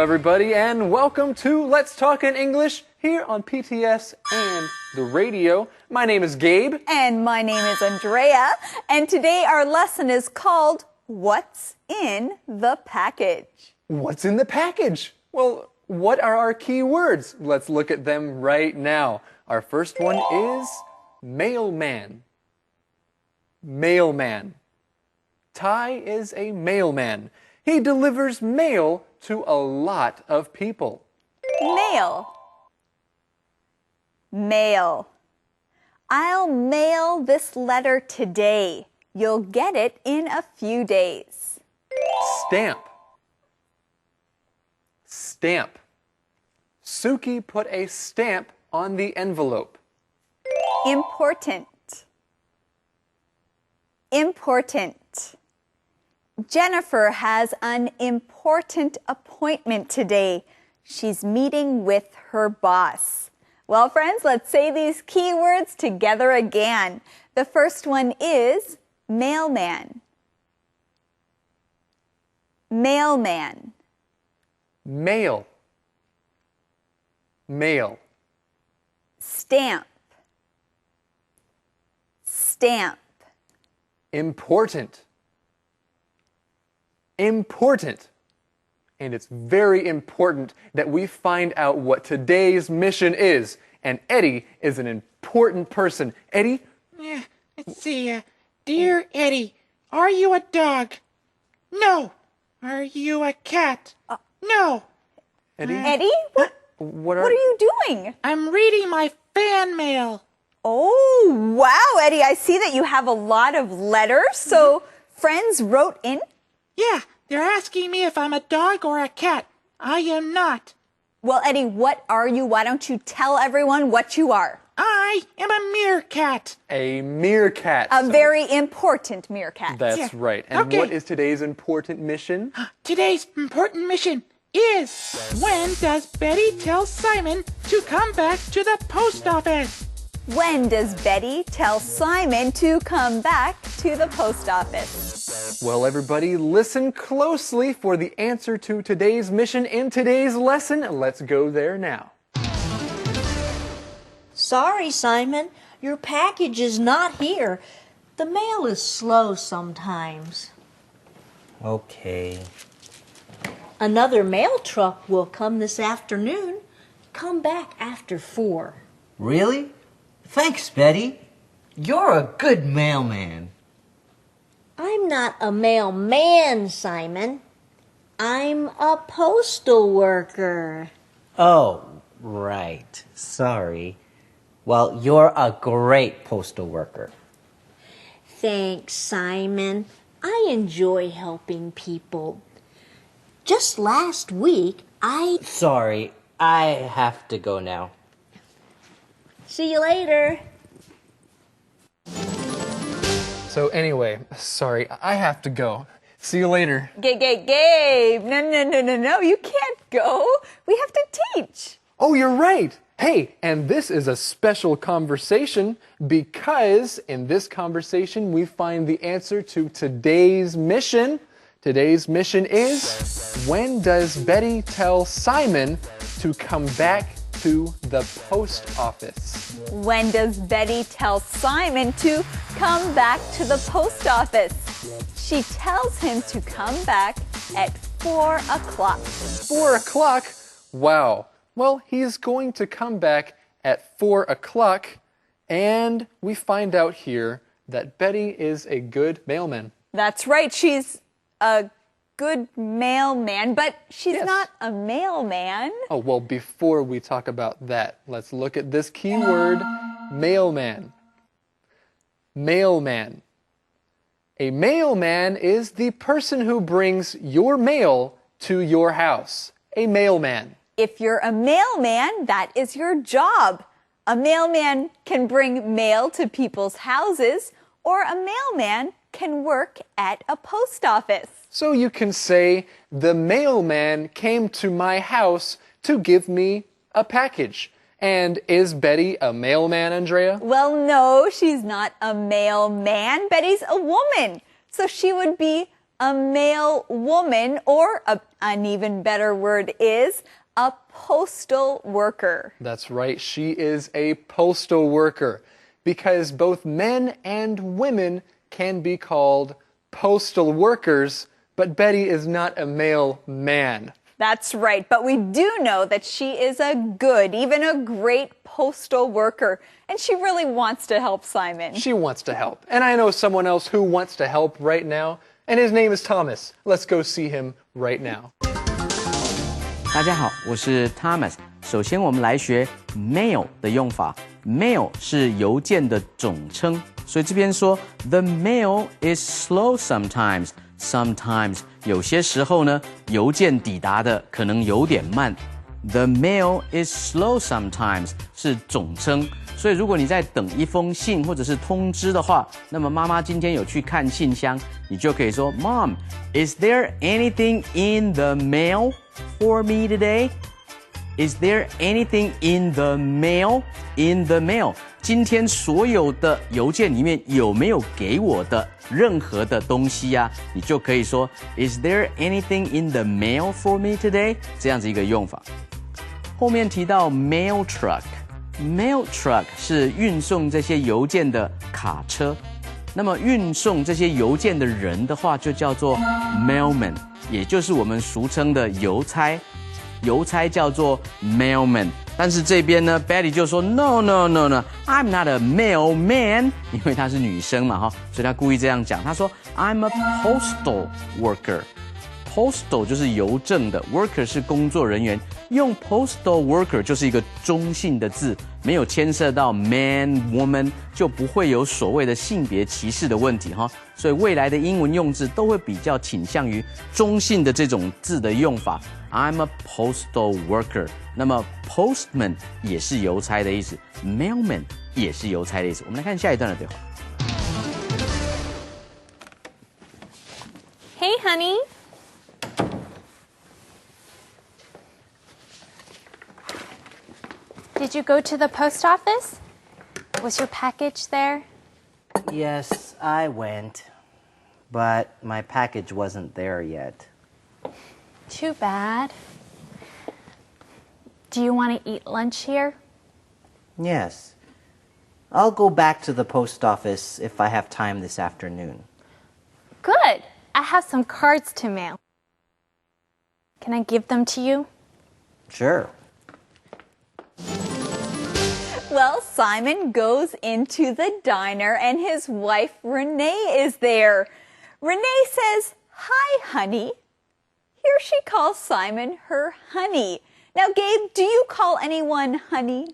everybody, and welcome to Let's Talk in English here on PTS and the radio. My name is Gabe. And my name is Andrea. And today our lesson is called What's in the Package? What's in the package? Well, what are our key words? Let's look at them right now. Our first one is mailman. Mailman. Ty is a mailman. He delivers mail to a lot of people. Mail. Mail. I'll mail this letter today. You'll get it in a few days. Stamp. Stamp. Suki put a stamp on the envelope. Important. Important. Jennifer has an important appointment today. She's meeting with her boss. Well, friends, let's say these key words together again. The first one is mailman. Mailman. Mail. Mail. Stamp. Stamp. Important. Important. And it's very important that we find out what today's mission is. And Eddie is an important person. Eddie? Yeah, let's see. Dear Eddie, are you a dog? No. Are you a cat? No. Eddie? Eddie, what are you doing? I'm reading my fan mail. Oh, wow, Eddie, I see that you have a lot of letters. So friends wrote in? Yeah, they're asking me if I'm a dog or a cat. I am not. Well, Eddie, what are you? Why don't you tell everyone what you are? I am a meerkat. A meerkat. A very important meerkat. That's right. And Okay. what is today's important mission? Today's important mission is, when does Betty tell Simon to come back to the post office? When does Betty tell Simon to come back to the post office? Well, everybody, listen closely for the answer to today's mission in today's lesson. Let's go there now. Sorry, Simon, your package is not here. The mail is slow sometimes. Okay. Another mail truck will come this afternoon. Come back after 4. Really? Thanks, Betty. You're a good mailman. I'm not a mailman, Simon. I'm a postal worker. Oh, right. Sorry. Well, you're a great postal worker. Thanks, Simon. I enjoy helping people. Just last week, Sorry, I have to go now. See you later. So anyway, sorry, I have to go. See you later. Gabe. No. You can't go. We have to teach. Oh, you're right. Hey, and this is a special conversation because in this conversation we find the answer to today's mission. Today's mission is, when does Betty tell Simon to come back to the post office? When does Betty tell Simon to come back to the post office? She tells him to come back at 4 o'clock. 4 o'clock? Wow. Well, he's going to come back at 4 o'clock, and we find out here that Betty is a good mailman. That's right. She's a good mailman, but she's Yes. not a mailman. Oh, well, before we talk about that, let's look at this key word, mailman. Mailman. A mailman is the person who brings your mail to your house. A mailman. If you're a mailman, that is your job. A mailman can bring mail to people's houses, or a mailman can work at a post office. So you can say, the mailman came to my house to give me a package. And is Betty a mailman, Andrea? Well, no, she's not a mailman. Betty's a woman. So she would be a male woman, or an even better word is a postal worker. That's right, she is a postal worker because both men and women can be called postal workers, but Betty is not a male man. That's right, but we do know that she is a good, even a great postal worker, and she really wants to help Simon. She wants to help. And I know someone else who wants to help right now, and his name is Thomas. Let's go see him right now. 大家好，我是 Thomas。首先，我们来学 mail 的用法。mail 是邮件的总称，所以这边说 The mail is slow sometimes. Sometimes 有些时候呢，邮件抵达的可能有点慢。The mail is slow sometimes 是总称，所以如果你在等一封信或者是通知的话，那么妈妈今天有去看信箱，你就可以说 Mom, is there anything in the mail for me today? Is there anything in the mail? In the mail. 今天所有的邮件里面有没有给我的任何的东西啊？你就可以说 Is there anything in the mail for me today? 这样子一个用法。后面提到 mail truck。mail truck 是运送这些邮件的卡车。那么运送这些邮件的人的话，就叫做 mailman， 也就是我们俗称的邮差。邮差叫做 mailman， 但是这边呢 Betty 就说 No, I'm not a mailman， 因为她是女生嘛，所以她故意这样讲，她说 I'm a postal worker。postal 就是邮政的 worker 是工作人员，用 postal worker 就是一个中性的字，没有牵涉到 man woman， 就不会有所谓的性别歧视的问题，所以未来的英文用字都会比较倾向于中性的这种字的用法。I'm a postal worker。那么 postman 也是邮差的意思， mailman 也是邮差的意思。我们来看下一段的对话。Hey, honey. Did you go to the post office? Was your package there? Yes, I went, but my package wasn't there yet. Too bad. Do you want to eat lunch here? Yes. I'll go back to the post office if I have time this afternoon. Good. I have some cards to mail. Can I give them to you? Sure. Well, Simon goes into the diner and his wife Renee is there. Renee says, "Hi, honey." Here she calls Simon her honey. Now, Gabe, do you call anyone honey?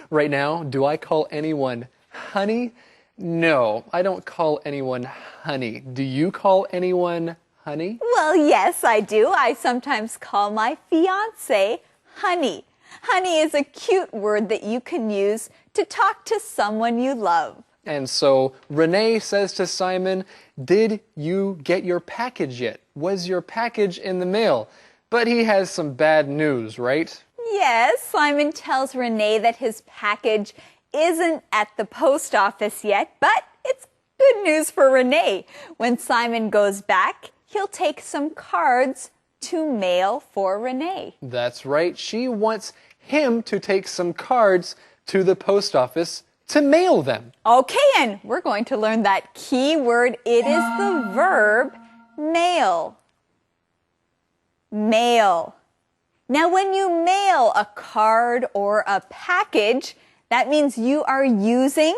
Right now, do I call anyone honey? No, I don't call anyone honey. Do you call anyone honey? Well, yes, I do. I sometimes call my fiancé honey. Honey is a cute word that you can use to talk to someone you love. And so Renee says to Simon, "Did you get your package yet? Was your package in the mail?" But he has some bad news, right? Yes, Simon tells Renee that his package isn't at the post office yet, but it's good news for Renee. When Simon goes back, he'll take some cards to mail for Renee. That's right. She wants him to take some cards to the post office to mail them. Okay, and we're going to learn that key word. It is the verb mail. Mail. Now, when you mail a card or a package, that means you are using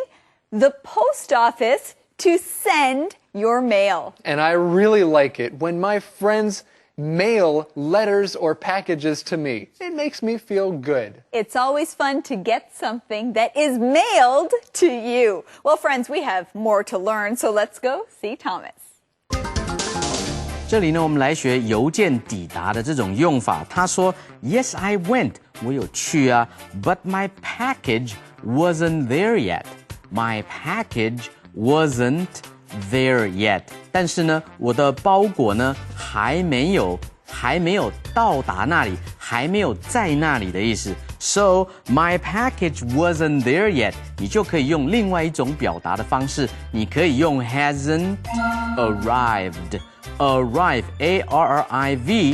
the post office to send your mail. And I really like it when my friends mail letters or packages to me. It makes me feel good. It's always fun to get something that is mailed to you. Well, friends, we have more to learn, so let's go see Thomas. 这里呢，我们来学邮件抵达的这种用法。他说 ，Yes, I went， 我有去啊 ，But my package wasn't there yet. My package wasn't there yet. 但是呢，我的包裹呢还没有到达那里，还没有在那里的意思。So my package wasn't there yet. 你就可以用另外一种表达的方式，你可以用 hasn't arrived. Arrive, A-R-R-I-V-E-D,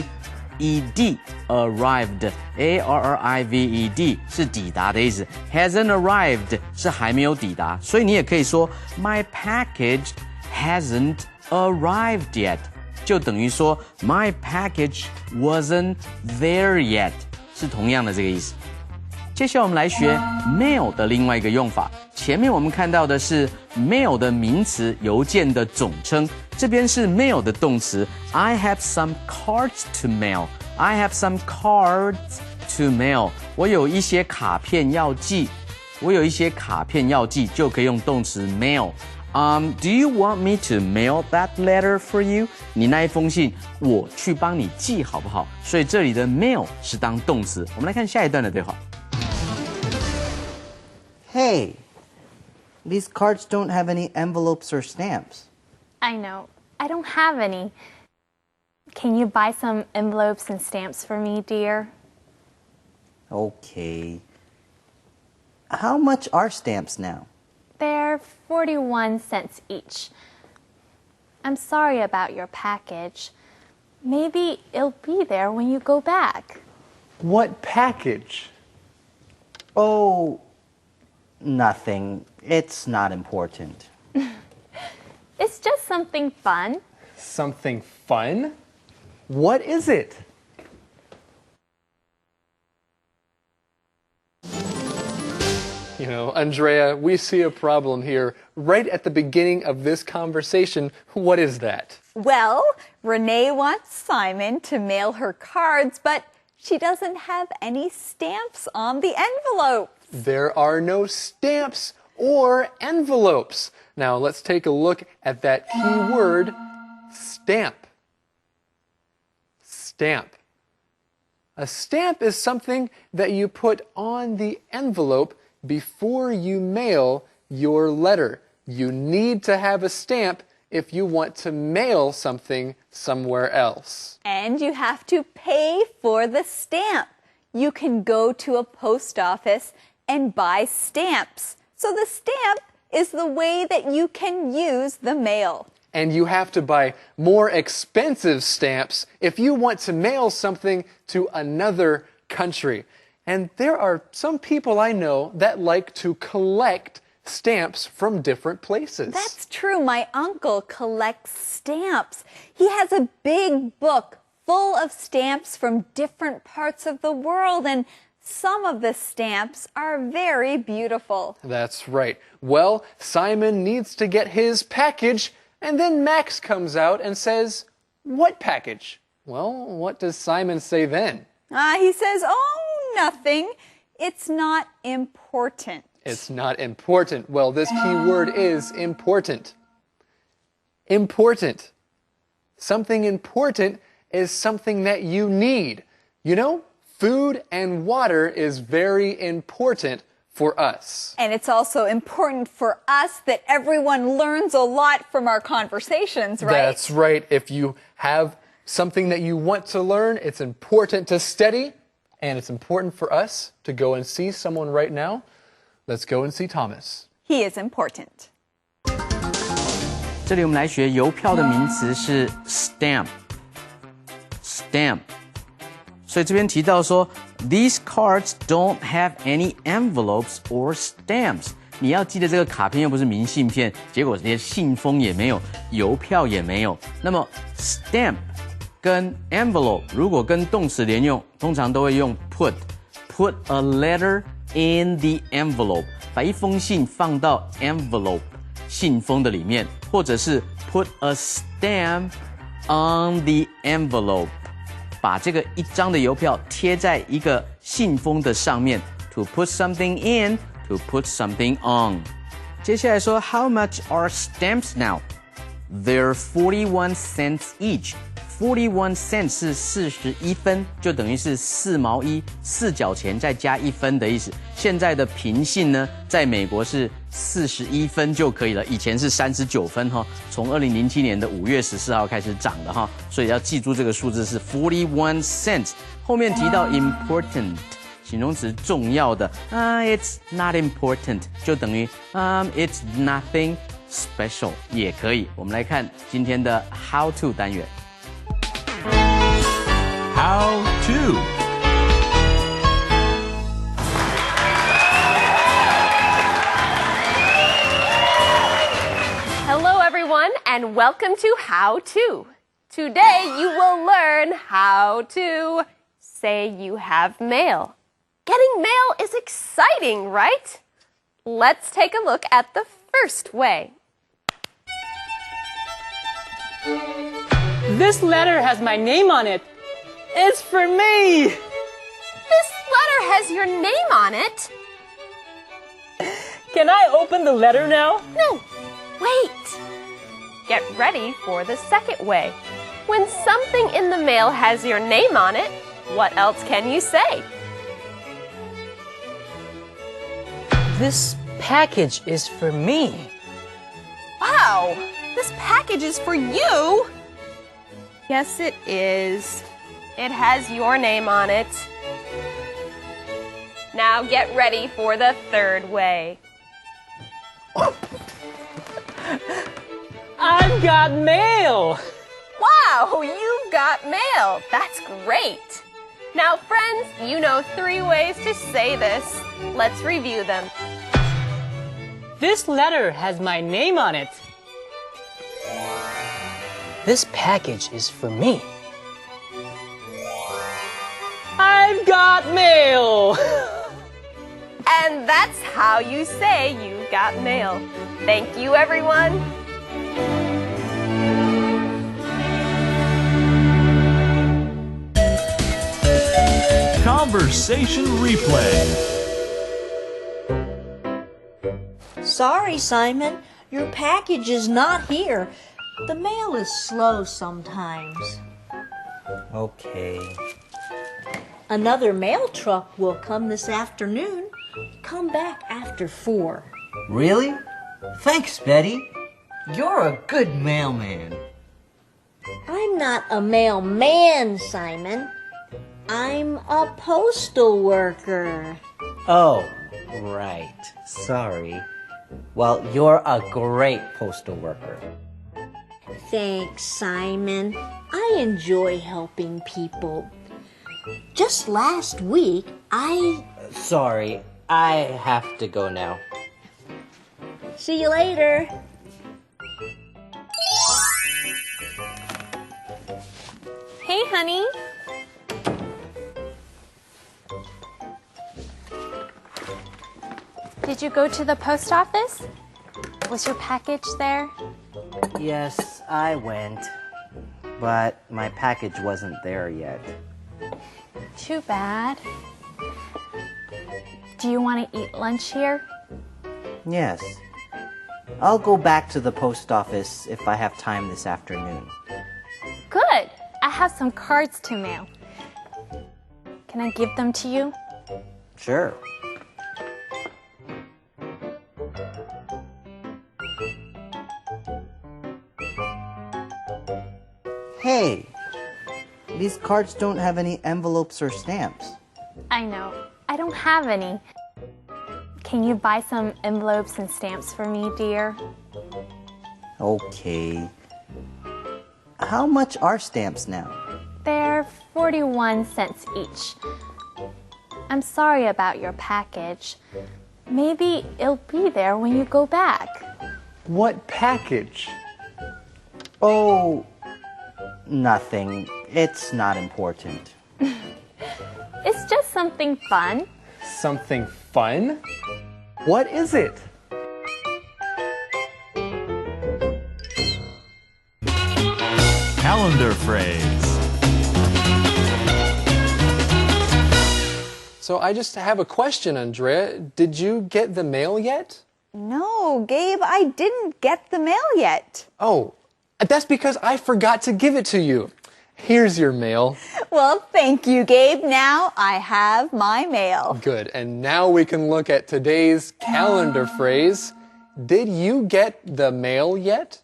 arrived, A-R-R-I-V-E-D 是抵达的意思。Hasn't arrived 是还没有抵达，所以你也可以说 My package hasn't arrived yet， 就等于说 My package wasn't there yet， 是同样的这个意思。接下来我们来学 mail 的另外一个用法。前面我们看到的是 mail 的名词，邮件的总称。这边是 mail 的动词。I have some cards to mail. I have some cards to mail. 我有一些卡片要寄。我有一些卡片要寄，就可以用动词 mail。Do you want me to mail that letter for you? 你那一封信，我去帮你寄好不好？所以这里的 mail 是当动词。我们来看下一段的对话。Hey, these cards don't have any envelopes or stamps. I know. I don't have any. Can you buy some envelopes and stamps for me, dear? Okay. How much are stamps now? They're 41 cents each. I'm sorry about your package. Maybe it'll be there when you go back. What package? Oh, nothing. It's not important. It's just something fun. Something fun? What is it? You know, Andrea, we see a problem here right at the beginning of this conversation. What is that? Well, Renee wants Simon to mail her cards, but she doesn't have any stamps on the envelope. There are no stamps or envelopes. Now, let's take a look at that key word, stamp. Stamp. A stamp is something that you put on the envelope before you mail your letter. You need to have a stamp if you want to mail something somewhere else. And you have to pay for the stamp. You can go to a post office and buy stamps. So the stamp is the way that you can use the mail. And you have to buy more expensive stamps if you want to mail something to another country. And there are some people I know that like to collect stamps from different places. That's true. My uncle collects stamps. He has a big book full of stamps from different parts of the world, and some of the stamps are very beautiful. That's right. Well, Simon needs to get his package, and then Max comes out and says, "What package?" Well, what does Simon say then? He says, "Oh, nothing. It's not important." It's not important. Well, this key word is important. Important. Something important is something that you need. You know, food and water is very important for us. And it's also important for us that everyone learns a lot from our conversations, right? That's right. If you have something that you want to learn, it's important to study, and it's important for us to go and see someone right now. Let's go and see Thomas. He is important. 这里我们来学邮票的名词是 stamp。stamp。所以这边提到说 ，These cards don't have any envelopes or stamps。你要记得这个卡片又不是明信片，结果连信封也没有，邮票也没有。那么 stamp 跟 envelope 如果跟动词连用，通常都会用 put a letter in the envelope， 把一封信放到 envelope 信封的里面，或者是 put a stamp on the envelope。把这个一张的邮票贴在一个信封的上面 ，to put something in, to put something on。接下来说 ，How much are stamps now? They're 41 cents each. 41 cents 是41分，就等于是4毛1，4角钱再加1分的意思。现在的平信呢，在美国是41分就可以了，以前是39分哈。从2007年的5月14号开始涨的哈，所以要记住这个数字是41 cents。后面提到 important，形容词重要的，it's not important 就等于it's nothing special 也可以。我们来看今天的 How to 单元。How to. Hello, everyone, and welcome to How To. Today, you will learn how to say you have mail. Getting mail is exciting, right? Let's take a look at the first way. This letter has my name on it. It's for me. This letter has your name on it. Can I open the letter now? No, wait. Get ready for the second way. When something in the mail has your name on it, what else can you say? This package is for me. Wow, this package is for you. Yes, it is. It has your name on it. Now get ready for the third way. I've got mail. Wow, you've got mail. That's great. Now, friends, you know 3 ways to say this. Let's review them. This letter has my name on it. This package is for me. I've got mail. And that's how you say you've got mail. Thank you, everyone. Conversation replay. Sorry, Simon. Your package is not here. The mail is slow sometimes. Okay. Another mail truck will come this afternoon. Come back after 4. Really? Thanks, Betty. You're a good mailman. I'm not a mailman, Simon. I'm a postal worker. Oh, right. Sorry. Well, you're a great postal worker. Thanks, Simon. I enjoy helping people. Just last week, Sorry, I have to go now. See you later. Hey, honey. Did you go to the post office? Was your package there? Yes, I went. But my package wasn't there yet. Too bad. Do you want to eat lunch here? Yes. I'll go back to the post office if I have time this afternoon. Good. I have some cards to mail. Can I give them to you? Sure. Hey, these cards don't have any envelopes or stamps. I know. I don't have any. Can you buy some envelopes and stamps for me, dear? Okay. How much are stamps now? They're 41 cents each. I'm sorry about your package. Maybe it'll be there when you go back. What package? Oh, nothing. It's not important. It's just something fun. Something fun? What is it? Calendar phrase. So I just have a question, Andrea. Did you get the mail yet? No, Gabe, I didn't get the mail yet. Oh, that's because I forgot to give it to you. Here's your mail. Well, thank you, Gabe. Now I have my mail. Good. And now we can look at today's calendar phrase. Did you get the mail yet?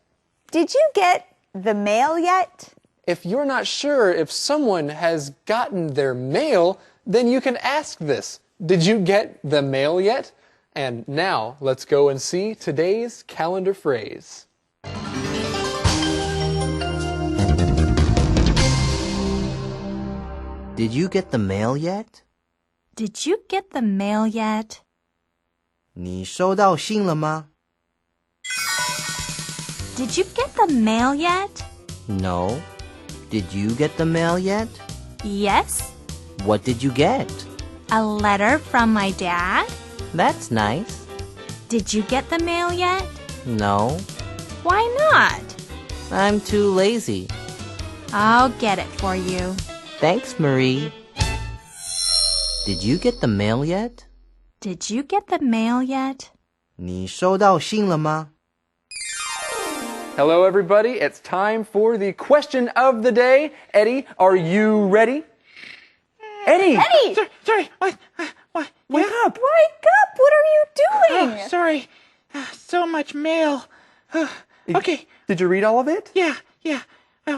Did you get the mail yet? If you're not sure if someone has gotten their mail, then you can ask this. Did you get the mail yet? And now let's go and see today's calendar phrase. Did you get the mail yet? Did you get the mail yet? 你收到信了吗? Did you get the mail yet? No. Did you get the mail yet? Yes. What did you get? A letter from my dad? That's nice. Did you get the mail yet? No. Why not? I'm too lazy. I'll get it for you. Thanks, Marie. Did you get the mail yet? Did you get the mail yet? 你收到信了吗? Hello, everybody. It's time for the question of the day. Eddie, are you ready? Eddie! Eddie! Sorry. What? Wake up! Wake up! What are you doing? Oh, sorry. So much mail. Okay. Did you read all of it? Yeah.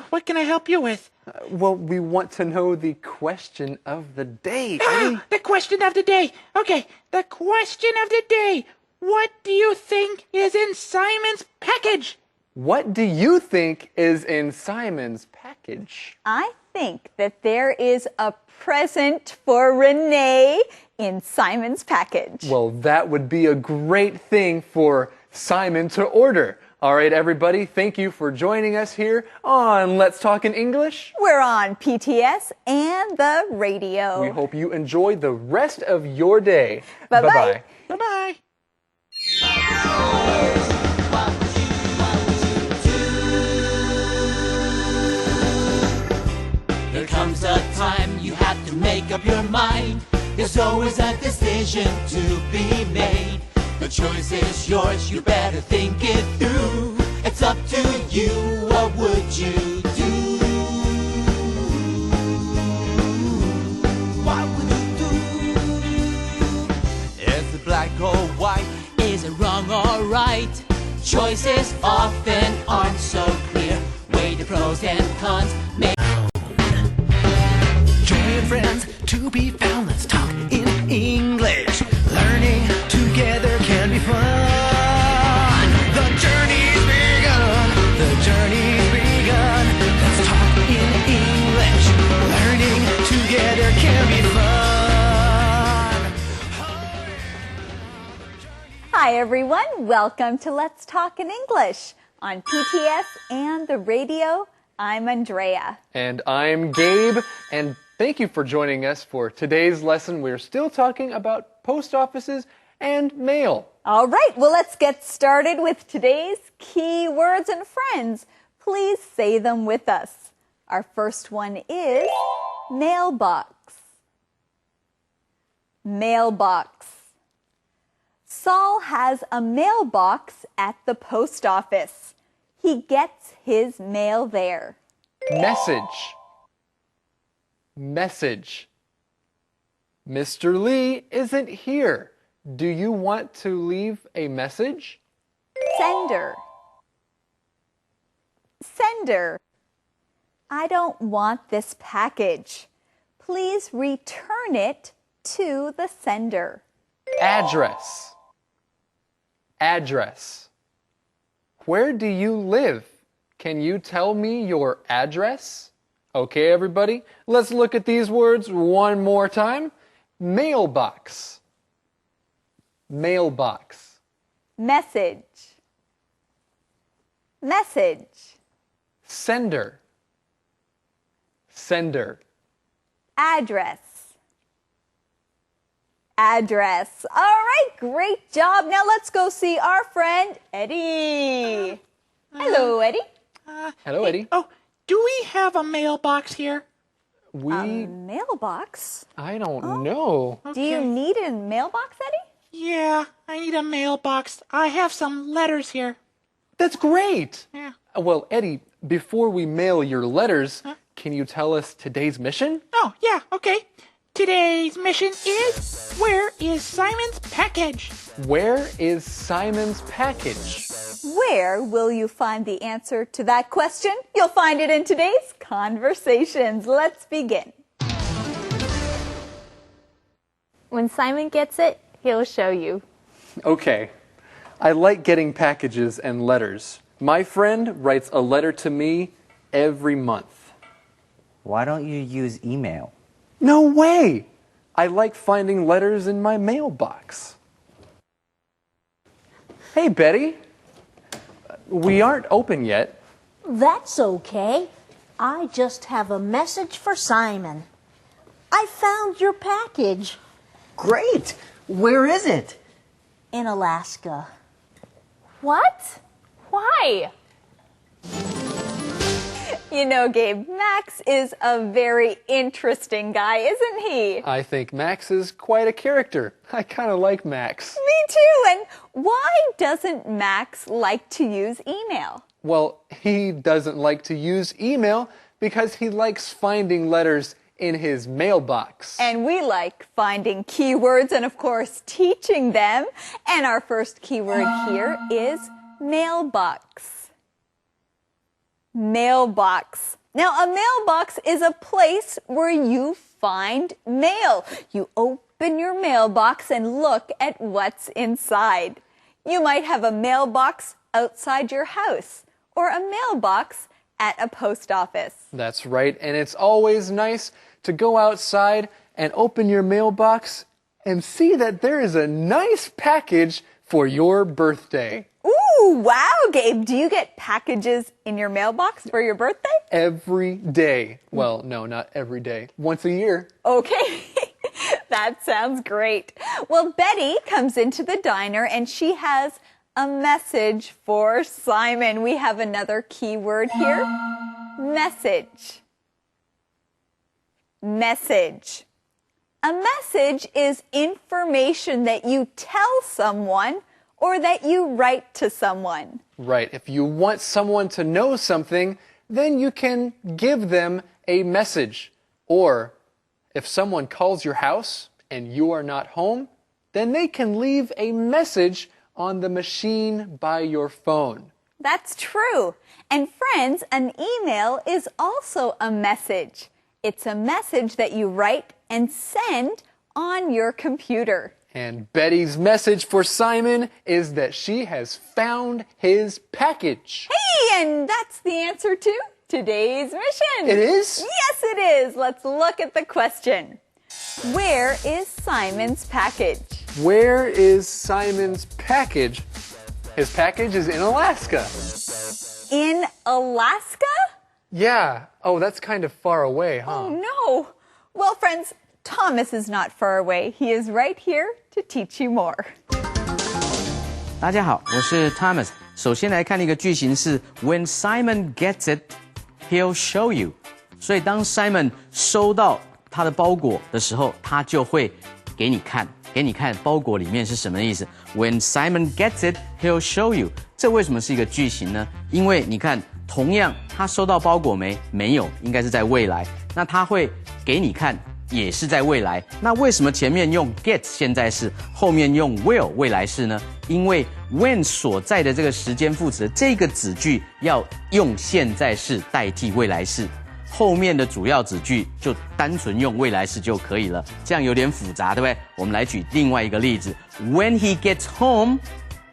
What can I help you with? Well, we want to know the question of the day. Eddie. The question of the day. Okay, the question of the day. What do you think is in Simon's package? What do you think is in Simon's package? I think that there is a present for Renee in Simon's package. Well, that would be a great thing for Simon to order. All right, everybody, thank you for joining us here on Let's Talk in English. We're on PTS and the radio. We hope you enjoy the rest of your day. Bye-bye. Bye-bye. There comes a time you have to make up your mind. There's always a decision to be made. The choice is yours, you better think it through. It's up to you, what would you do? What would you do? Is it black or white? Is it wrong or right? Choices often aren't so clear. Weigh the pros and cons. Join your friends to be found. Let's talk in English. Learning together can be fun. The journey's begun. The journey's begun. Let's talk in English. Learning together can be fun. Hi, everyone. Welcome to Let's Talk in English on PTS and the radio. I'm Andrea. And I'm Gabe. And thank you for joining us for today's lesson. We're still talking about post offices and mail. All right, well, let's get started with today's key words and friends. Please say them with us. Our first one is mailbox. Mailbox. Saul has a mailbox at the post office. He gets his mail there. Message. Message. Mr. Lee isn't here. Do you want to leave a message? Sender. Sender. I don't want this package. Please return it to the sender. Address. Address. Where do you live? Can you tell me your address? Okay, everybody, let's look at these words one more time. Mailbox. Mailbox. Message. Message. Sender. Sender. Address. Address. All right, great job. Now let's go see our friend Eddie. Hello, Eddie. Hello, Eddie. Oh, do we have a mailbox here? Mailbox? I don't know. Do you need a mailbox, Eddie? Yeah, I need a mailbox. I have some letters here. That's great. Yeah. Well, Eddie, before we mail your letters, can you tell us today's mission? Oh, yeah, okay. Today's mission is, where is Simon's package? Where is Simon's package? Where will you find the answer to that question? You'll find it in today's conversations. Let's begin. When Simon gets it, he'll show you. Okay. I like getting packages and letters. My friend writes a letter to me every month. Why don't you use email? No way! I like finding letters in my mailbox. Hey, Betty. We aren't open yet. That's okay. I just have a message for Simon. I found your package. Great! Where is it? In Alaska. What? Why? You know, Gabe, Max is a very interesting guy, isn't he? I think Max is quite a character. I kind of like Max. Me too. And why doesn't Max like to use email? Well, he doesn't like to use email because he likes finding letters in his mailbox. And we like finding keywords and, of course, teaching them. And our first keyword here is mailbox. Mailbox. Now, a mailbox is a place where you find mail. You open your mailbox and look at what's inside. You might have a mailbox outside your house or a mailbox at a post office. That's right, and it's always nice to go outside and open your mailbox and see that there is a nice package for your birthday. Ooh, wow, Gabe. Do you get packages in your mailbox for your birthday? Every day. Well, no, not every day. Once a year. Okay. That sounds great. Well, Betty comes into the diner and she has a message for Simon. We have another keyword here. Message. Message. A message is information that you tell someone or that you write to someone. Right. If you want someone to know something, then you can give them a message. Or if someone calls your house and you are not home, then they can leave a message on the machine by your phone. That's true. And friends, an email is also a message. It's a message that you write and send on your computer. And Betty's message for Simon is that she has found his package. Hey, and that's the answer to today's mission. It is? Yes, it is. Let's look at the question. Where is Simon's package? Where is Simon's package? His package is in Alaska. In Alaska? Yeah. Oh, that's kind of far away, huh? Oh, no. Well, friends, Thomas is not far away. He is right here to teach you more. 大家好，我是 Thomas。首先来看一个句型是 When Simon gets it, he'll show you。所以当 Simon 收到他的包裹的时候，他就会给你看，给你看包裹里面是什么意思。When Simon gets it, he'll show you。这为什么是一个句型呢？因为你看，同样他收到包裹没？没有，应该是在未来。那他会给你看。也是在未来，那为什么前面用 get 现在式，后面用 will 未来式呢？因为 when 所在的这个时间副词的这个子句要用现在式代替未来式，后面的主要子句就单纯用未来式就可以了。这样有点复杂，对不对？我们来举另外一个例子 ：When he gets home，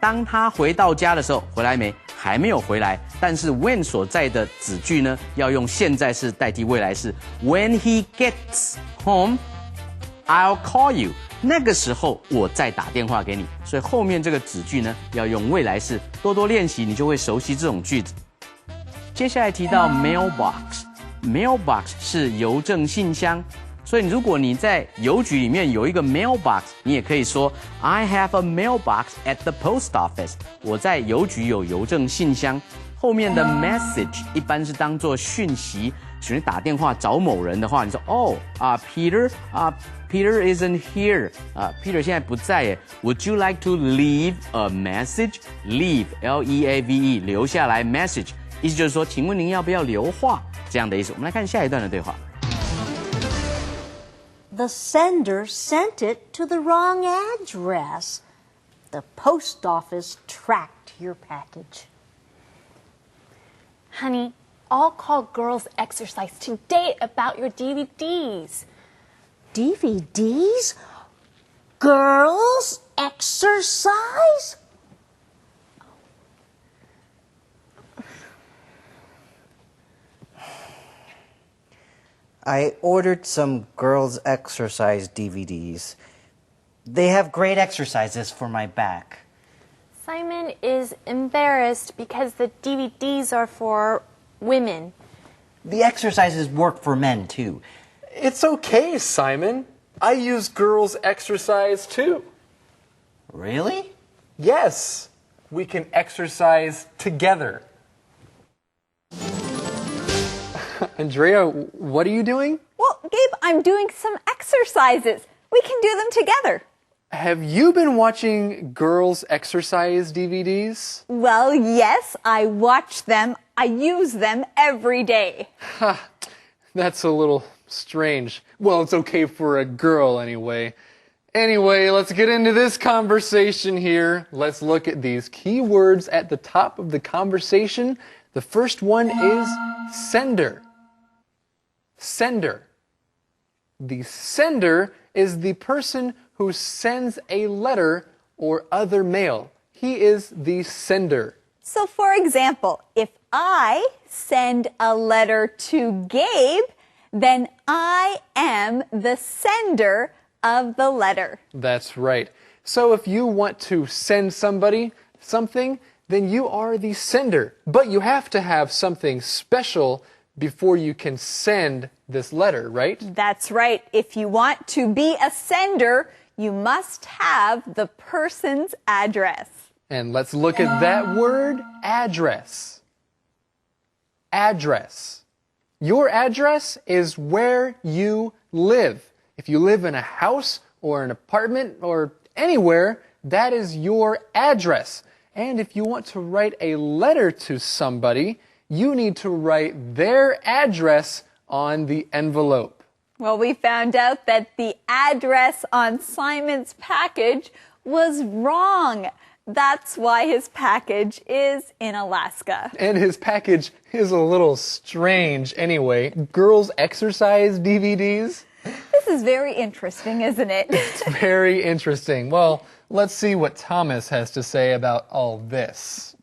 当他回到家的时候，回来没？还没有回来，但是 when 所在的子句呢，要用现在式代替未来式。When he gets home, I'll call you。那个时候我再打电话给你。所以后面这个子句呢，要用未来式。多多练习，你就会熟悉这种句子。接下来提到 mailbox，mailbox 是邮政信箱。所以如果你在邮局里面有一个 mailbox， 你也可以说 I have a mailbox at the post office。我在邮局有邮政信箱。后面的 message 一般是当作讯息，请你打电话找某人的话，你说Peter isn't here Peter 现在不在耶。Would you like to leave a message? Leave L-E-A-V-E 留下来 message 意思就是说，请问您要不要留话这样的意思。我们来看下一段的对话。The sender sent it to the wrong address. The post office tracked your package. Honey, I'll call girls' exercise today about your DVDs. DVDs? Girls exercise? I ordered some girls' exercise DVDs. They have great exercises for my back. Simon is embarrassed because the DVDs are for women. The exercises work for men, too. It's okay, Simon. I use girls' exercise too. Really? Yes, we can exercise together. Andrea, what are you doing? Well, Gabe, I'm doing some exercises. We can do them together. Have you been watching girls' exercise DVDs? Well, yes, I watch them. I use them every day. Ha, that's a little strange. Well, it's okay for a girl anyway. Anyway, let's get into this conversation here. Let's look at these key words at the top of the conversation. The first one is sender. Sender. The sender is the person who sends a letter or other mail. He is the sender. So, for example, if I send a letter to Gabe, then I am the sender of the letter. That's right. So if you want to send somebody something, then you are the sender. But you have to have something special before you can send this letter, right? That's right. If you want to be a sender, you must have the person's address. And let's look at that word, address. Address. Your address is where you live. If you live in a house or an apartment or anywhere, that is your address. And if you want to write a letter to somebody, you need to write their address on the envelope. Well, we found out that the address on Simon's package was wrong. That's why his package is in Alaska. And his package is a little strange anyway. Girls' exercise DVDs? This is very interesting, isn't it? It's very interesting. Well, let's see what Thomas has to say about all this.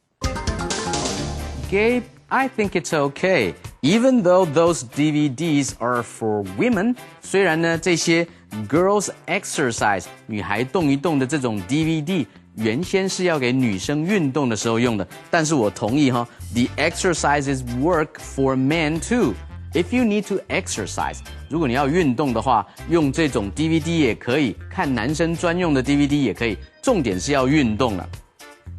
Gabe, I think it's okay. Even though those DVDs are for women, 虽然呢这些 girls exercise 女孩动一动的这种 DVD 原先是要给女生运动的时候用的，但是我同意哈 ，the exercises work for men too. If you need to exercise， 如果你要运动的话，用这种 DVD 也可以，看男生专用的 DVD 也可以，重点是要运动了。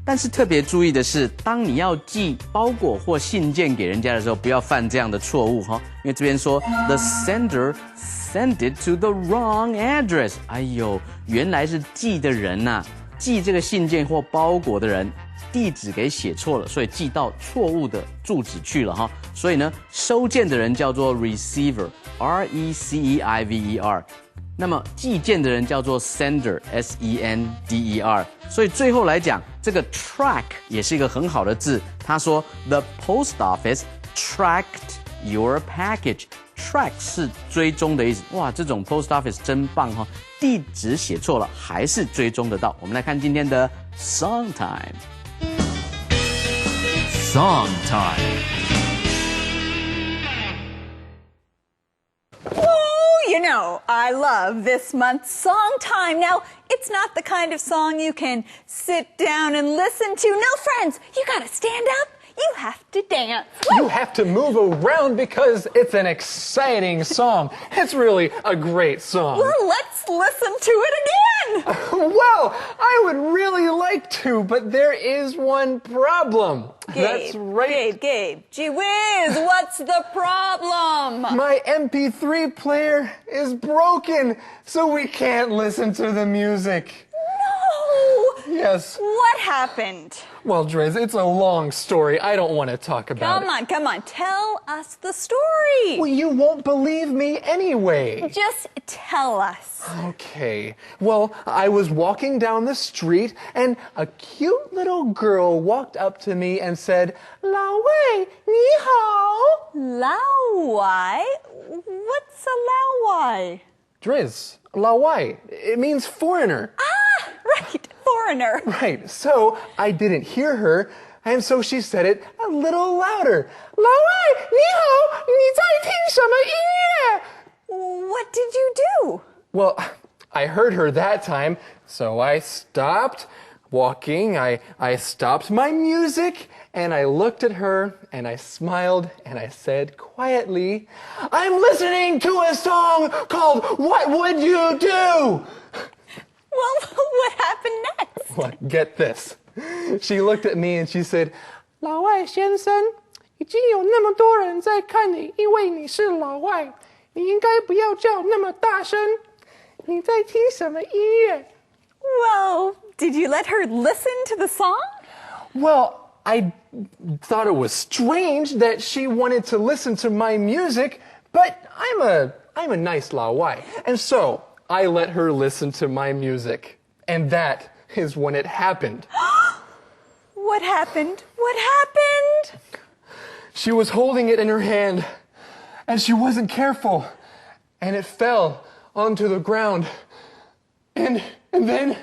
但是特别注意的是，当你要寄包裹或信件给人家的时候，不要犯这样的错误哈，因为这边说 the sender sent it to the wrong address。哎呦，原来是寄的人呐，寄这个信件或包裹的人地址给写错了，所以寄到错误的住址去了哈。所以呢，收件的人叫做 receiver，R-E-C-E-I-V-E-R。那么寄件的人叫做 sender，S-E-N-D-E-R。所以最后来讲，这个 track 也是一个很好的字。他说 The post office tracked your package。track 是追踪的意思。哇，这种 post office 真棒哈！地址写错了还是追踪得到。我们来看今天的 song time。Song time.You know, I love this month's Song Time. Now, it's not the kind of song you can sit down and listen to. No, friends, you gotta stand up. You have to dance. You have to move around because it's an exciting song. It's really a great song. Well, let's listen to it again. Well, I would really like to, but there is one problem. Gabe, That's right. Gabe. Gee whiz, what's the problem? My MP3 player is broken, so we can't listen to the music. No! Yes. What happened? Well, Driz, it's a long story. I don't want to talk about it. Come on. Tell us the story. Well, you won't believe me anyway. Just tell us. Okay. Well, I was walking down the street and a cute little girl walked up to me and said, 老外,你好. Lao Wai? What's a Lao Wai? Driz, 老外. It means foreigner. Ah, right, foreigner. Right, so I didn't hear her, and so she said it a little louder. 老外,你好,你在听什么音乐? What did you do? Well, I heard her that time, so I stopped walking, I stopped my music, and I looked at her, and I smiled, and I said quietly, I'm listening to a song called What Would You Do? Well, what happened next? Well, get this. She looked at me and she said, 老外先生,已经有那么多人在看你,因为你是老外,你应该不要叫那么大声,你在听什么音乐? Well, did you let her listen to the song? Well, I thought it was strange that she wanted to listen to my music, but I'm a nice 老外, and so I let her listen to my music. And that is when it happened. What happened? What happened? She was holding it in her hand, and she wasn't careful, and it fell onto the ground. And then...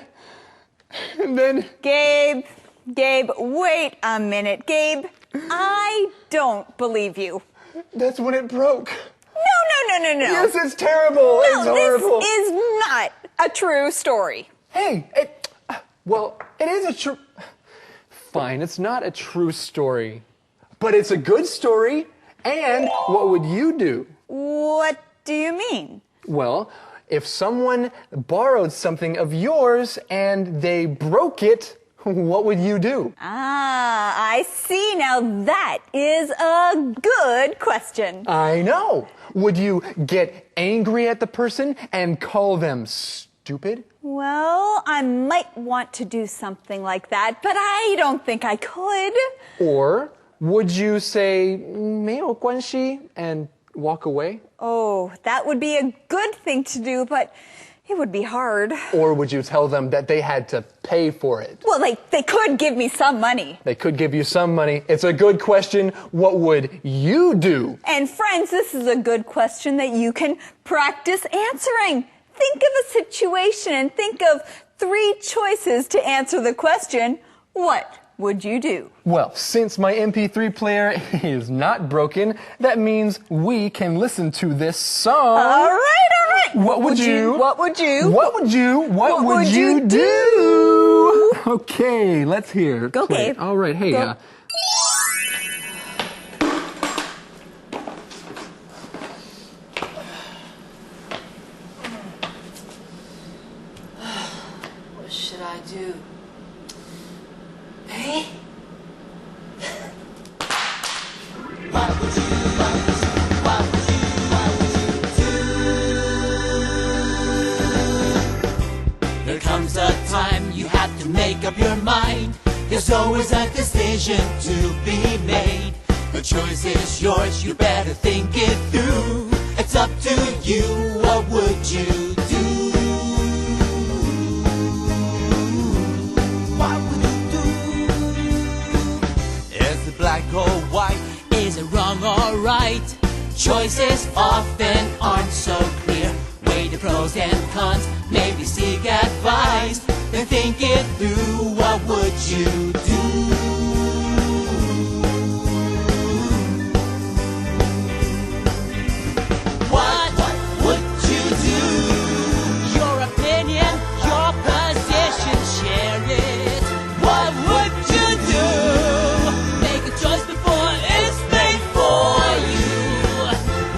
Gabe, wait a minute. Gabe, I don't believe you. That's when it broke. No. Yes, it's terrible. It's horrible. This is not a true story. Hey, well, it is a true... Fine, it's not a true story. But it's a good story. And what would you do? What do you mean? Well, if someone borrowed something of yours and they broke it, what would you do? Ah, I see. Now that is a good question. I know. Would you get angry at the person and call them stupid? Well, I might want to do something like that, but I don't think I could. Or would you say 没有关系 and walk away? Oh, that would be a good thing to do, but it would be hard. Or would you tell them that they had to pay for it? Well, they could give me some money. They could give you some money. It's a good question. What would you do? And friends, this is a good question that you can practice answering. Think of a situation and think of 3 choices to answer the question, what would you do? Well, since my MP3 player is not broken, that means we can listen to this song. All right. What would you do? Okay, let's hear. Go, Gabe. All right, hey. Go. What should I do? Hey? What would you do? There comes a time you have to make up your mind. There's always a decision to be made. The choice is yours, you better think it through. It's up to you, what would you do? What would you do? Is it black or white? Is it wrong or right? Choices often aren't so clear. Weigh the pros and cons, maybe seek advice. Then think it through, what would you do? What would you do? Your opinion, your position, share it. What would you do? Make a choice before it's made for you.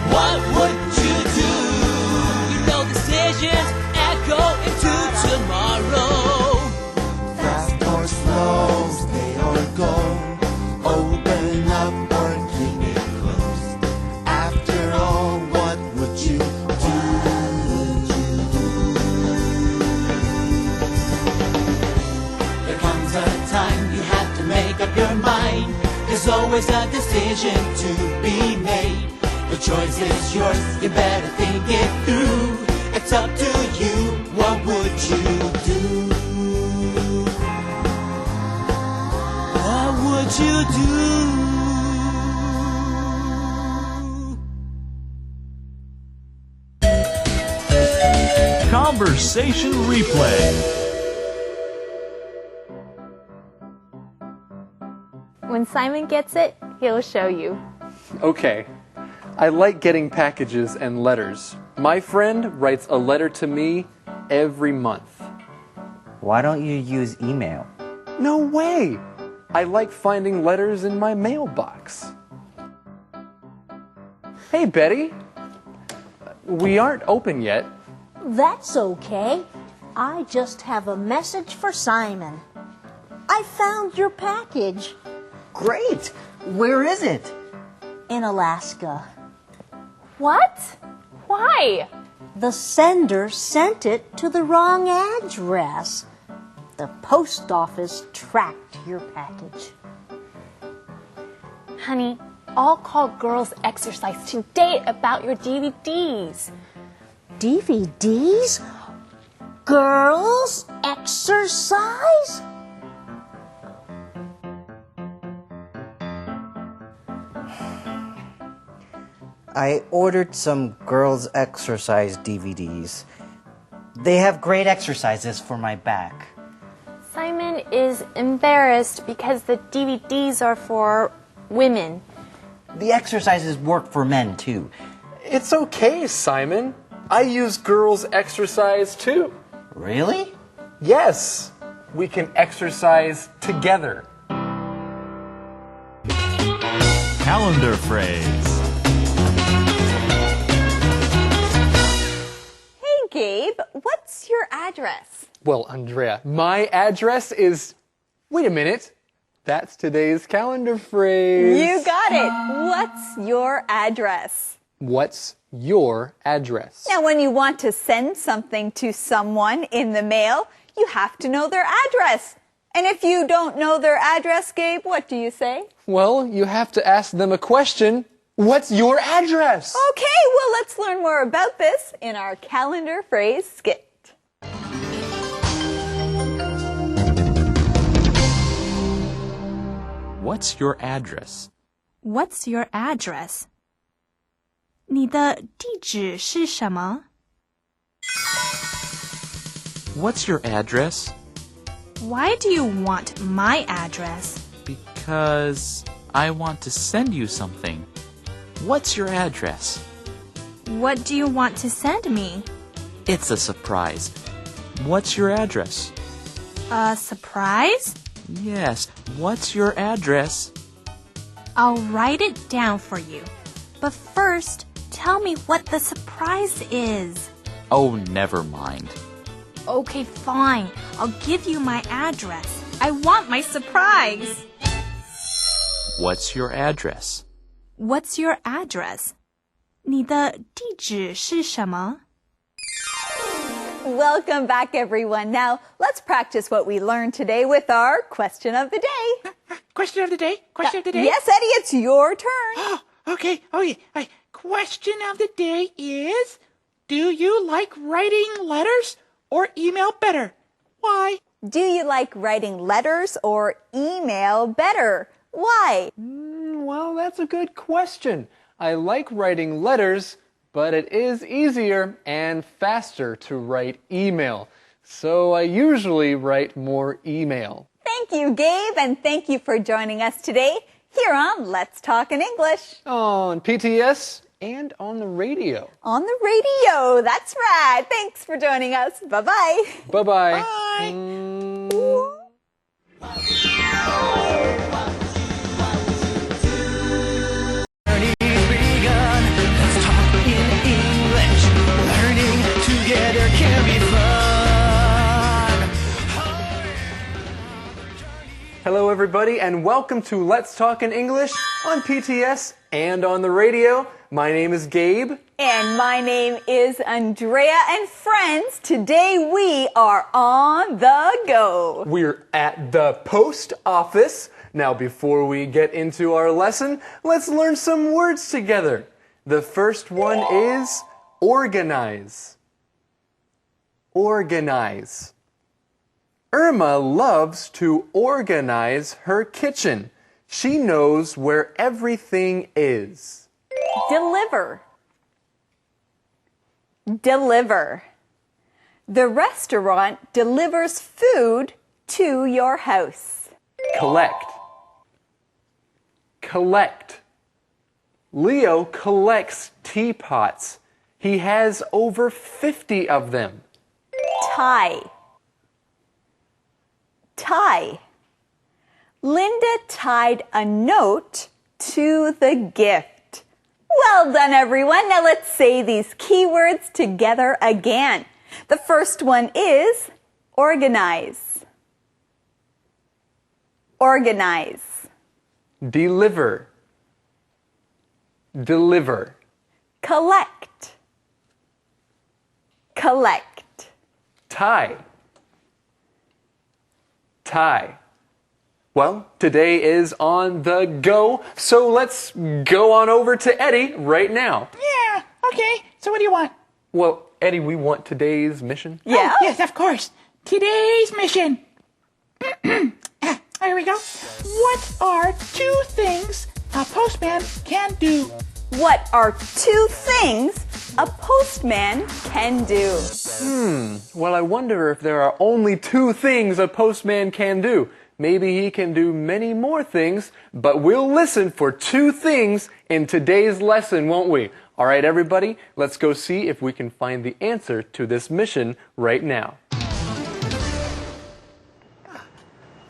What would you do? You know decisions echo into tomorrow. Fast or slow, stay or go. Open up or keep it closed. After all, what would you do? There comes a time you have to make up your mind. There's always a decision to be made. The choice is yours, you better think it through. It's up to you, what would you do? What would you do? Conversation Replay. When Simon gets it, he'll show you. Okay. I like getting packages and letters. My friend writes a letter to me every month. Why don't you use email? No way! I like finding letters in my mailbox. Hey, Betty. We aren't open yet. That's okay. I just have a message for Simon. I found your package. Great! Where is it? In Alaska. What? Why? The sender sent it to the wrong address. The post office tracked your package. Honey, I'll call Girls Exercise today about your DVDs. DVDs? Girls Exercise? I ordered some girls' exercise DVDs. They have great exercises for my back. Simon is embarrassed because the DVDs are for women. The exercises work for men, too. It's okay, Simon. I use girls' exercise too. Really? Yes. We can exercise together. Calendar phrase. Hey, Gabe, what's your address? Well, Andrea, my address is... Wait a minute. That's today's calendar phrase. You got it. What's your address? What's your address? Now, when you want to send something to someone in the mail, you have to know their address. And if you don't know their address, Gabe, what do you say? Well, you have to ask them a question. What's your address? Okay, well, let's learn more about this in our calendar phrase skit. What's your address? What's your address? 你的地址是什么? What's your address? Why do you want my address? Because I want to send you something. What's your address? What do you want to send me? It's a surprise. What's your address? A surprise? Yes, what's your address? I'll write it down for you. But first, tell me what the surprise is. Oh, never mind. Okay, fine. I'll give you my address. I want my surprise. What's your address? What's your address? 你的地址是什么? Welcome back, everyone. Now, let's practice what we learned today with our question of the day. Question of the day? Question of the day? Yes, Eddie, it's your turn. Oh, okay. Question of the day is, do you like writing letters or email better? Why? Do you like writing letters or email better? Why? Well, that's a good question. I like writing letters, but it is easier and faster to write email. So I usually write more email. Thank you, Gabe, and thank you for joining us today here on Let's Talk in English. On PTS and on the radio. On the radio, that's right. Thanks for joining us. Bye-bye. Bye-bye. Bye. Together can be fun. Hello, everybody, and welcome to Let's Talk in English on PTS and on the radio. My name is Gabe. And my name is Andrea, and friends, today we are on the go. We're at the post office. Now, before we get into our lesson, let's learn some words together. The first one is organize. Organize. Irma loves to organize her kitchen. She knows where everything is. Deliver. Deliver. The restaurant delivers food to your house. Collect. Collect. Leo collects teapots. He has over 50 of them. Tie. Tie. Linda tied a note to the gift. Well done, everyone. Now let's say these keywords together again. The first one is organize. Organize. Deliver. Deliver. Collect. Collect. Tie. Tie. Well, today is on the go, so let's go on over to Eddie right now. Yeah, okay. So what do you want? Well, Eddie, we want today's mission. Yeah? Oh, yes, of course. Today's mission. Here we go. What are 2 things a postman can do? What are 2 things a postman can do? Well, I wonder if there are only 2 things a postman can do. Maybe he can do many more things, but we'll listen for 2 things in today's lesson, won't we? All right, everybody, let's go see if we can find the answer to this mission right now.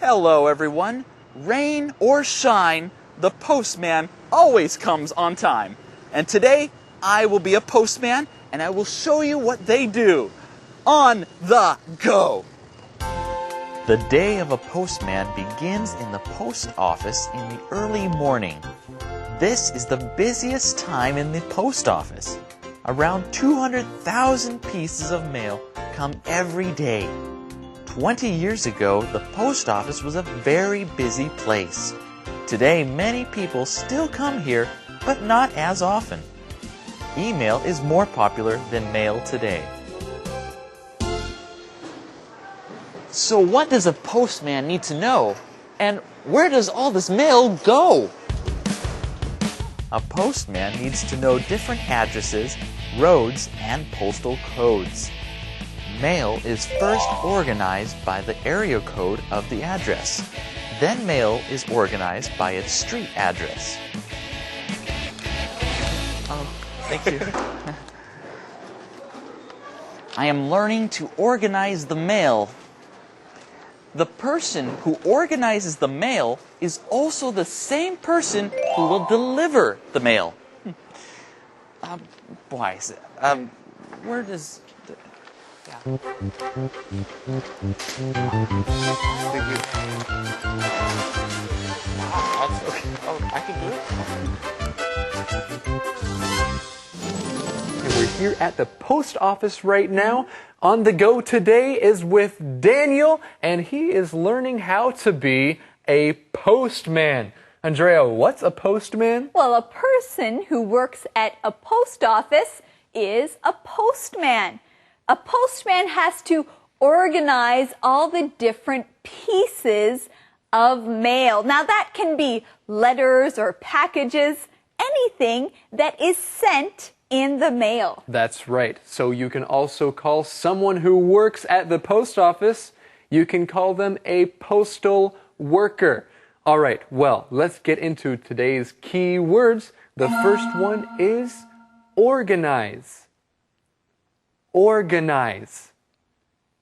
Hello, everyone. Rain or shine, the postman always comes on time. And today, I will be a postman, and I will show you what they do. On the go! The day of a postman begins in the post office in the early morning. This is the busiest time in the post office. Around 200,000 pieces of mail come every day. 20 years ago, the post office was a very busy place. Today, many people still come here, but not as often. Email is more popular than mail today. So what does a postman need to know? And where does all this mail go? A postman needs to know different addresses, roads, and postal codes. Mail is first organized by the area code of the address. Then mail is organized by its street address. Oh, thank you. I am learning to organize the mail. The person who organizes the mail is also the same person who will deliver the mail. Why is it? Where does... Thank you. That's okay. Oh, I can do it. And we're here at the post office right now. On the go today is with Daniel, and he is learning how to be a postman. Andrea, what's a postman? Well, a person who works at a post office is a postman. A postman has to organize all the different pieces of mail. Now, that can be letters or packages, anything that is sent in the mail. That's right. So you can also call someone who works at the post office, you can call them a postal worker. All right, well, let's get into today's key words. The first one is organize. Organize.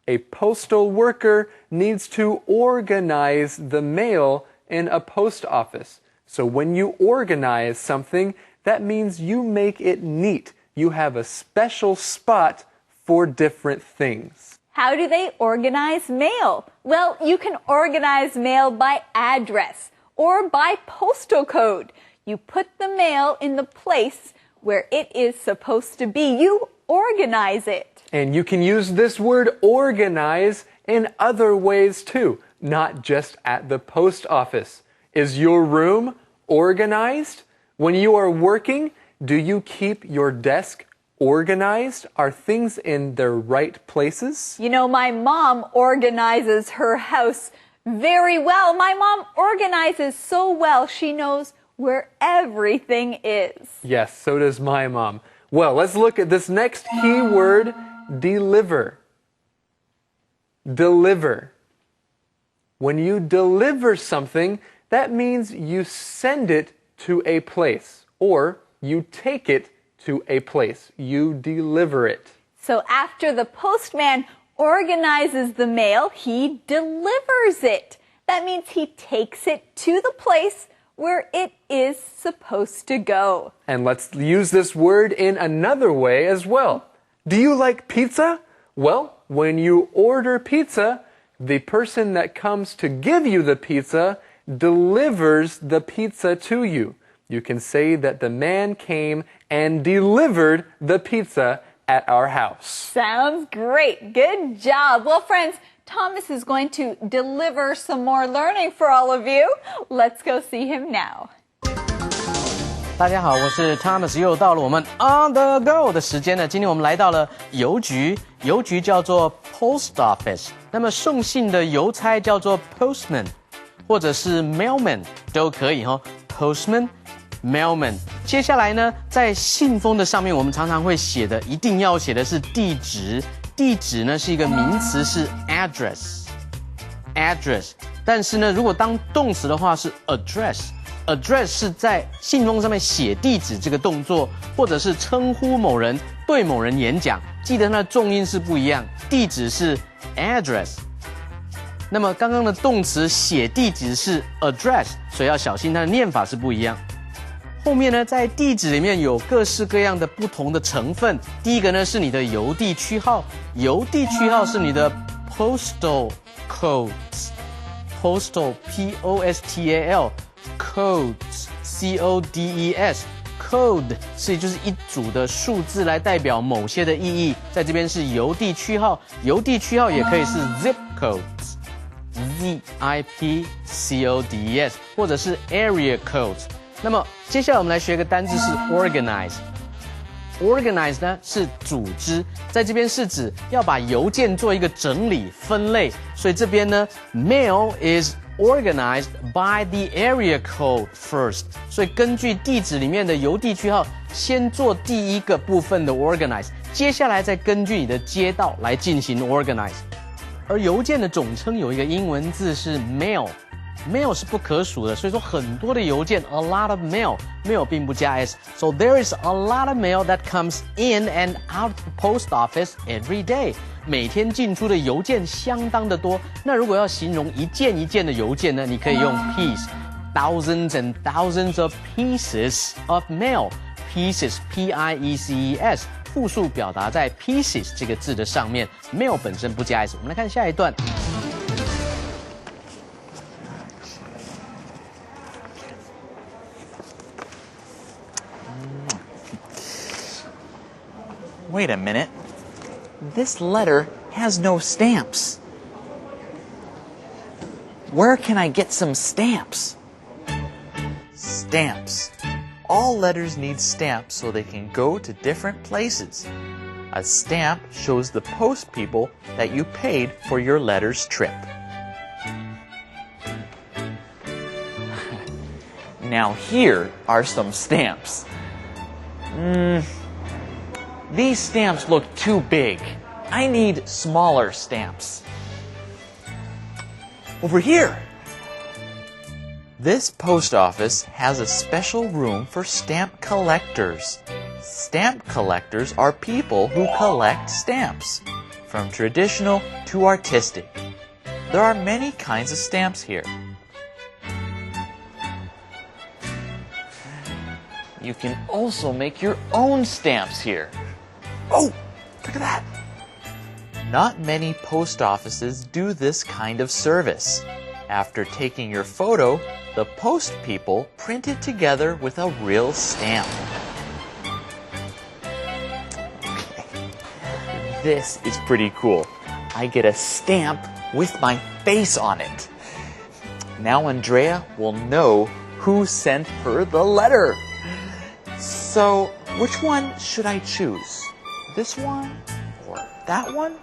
A postal worker needs to organize the mail in a post office. So when you organize something, that means you make it neat. You have a special spot for different things. How do they organize mail? Well, you can organize mail by address or by postal code. You put the mail in the place where it is supposed to be. You organize it. And you can use this word organize in other ways too, not just at the post office. Is your room organized? When you are working, do you keep your desk organized? Are things in their right places? You know, my mom organizes her house very well. My mom organizes so well, she knows where everything is. Yes, so does my mom. Well, let's look at this next key word, deliver. deliver. When you deliver something, that means you send it to a place, or you take it to a place. You deliver it. So after the postman organizes the mail, he delivers it. That means he takes it to the place where it is supposed to go. And let's use this word in another way as well. Do you like pizza? Well, when you order pizza, the person that comes to give you the pizza delivers the pizza to you. You can say that the man came and delivered the pizza at our house. Sounds great. Good job. Well, friends, Thomas is going to deliver some more learning for all of you. Let's go see him now. 大家好，我是 Thomas， 又到了我们 On the Go 的时间了。今天我们来到了邮局，邮局叫做 Post Office。那么送信的邮差叫做 Postman， 或者是 Mailman 都可以哈。Postman、Mailman。接下来呢，在信封的上面，我们常常会写的，一定要写的是地址。地址呢是一个名词，是 address。但是呢，如果当动词的话是 address。address 是在信封上面写地址这个动作，或者是称呼某人，对某人演讲，记得它的重音是不一样，地址是 address。那么刚刚的动词写地址是 address， 所以要小心它的念法是不一样。后面呢，在地址里面有各式各样的不同的成分。第一个呢是你的邮递区号，邮递区号是你的 postal codes，postal P-O-S-T-A-L。codes C-O-D-E-S code 是就是一组的数字来代表某些的意义，在这边是邮递区号，邮递区号也可以是 zip codes Z-I-P-C-O-D-E-S 或者是 area codes。那么接下来我们来学一个单字是 organize。organize 呢是组织，在这边是指要把邮件做一个整理分类，所以这边呢 mail is organized by the area code first， 所以根据地址里面的邮递区号，先做第一个部分的 organize， 接下来再根据你的街道来进行 organize。而邮件的总称有一个英文字是 mail。mail 是不可数的，所以说很多的邮件 a lot of mail 并不加 s，so there is a lot of mail that comes in and out of the post office every day。每天进出的邮件相当的多。那如果要形容一件一件的邮件呢，你可以用 piece，thousands and thousands of pieces of mail。pieces P-I-E-C-E-S， 复数表达在 pieces 这个字的上面 ，mail 本身不加 s。我们来看下一段。Wait a minute. This letter has no stamps. Where can I get some stamps? Stamps. All letters need stamps so they can go to different places. A stamp shows the post people that you paid for your letter's trip. Now here are some stamps. These stamps look too big. I need smaller stamps. Over here. This post office has a special room for stamp collectors. Stamp collectors are people who collect stamps, from traditional to artistic. There are many kinds of stamps here. You can also make your own stamps here. Oh, look at that. Not many post offices do this kind of service. After taking your photo, the post people print it together with a real stamp. Okay. This is pretty cool. I get a stamp with my face on it. Now Andrea will know who sent her the letter. So, which one should I choose? This one or that one?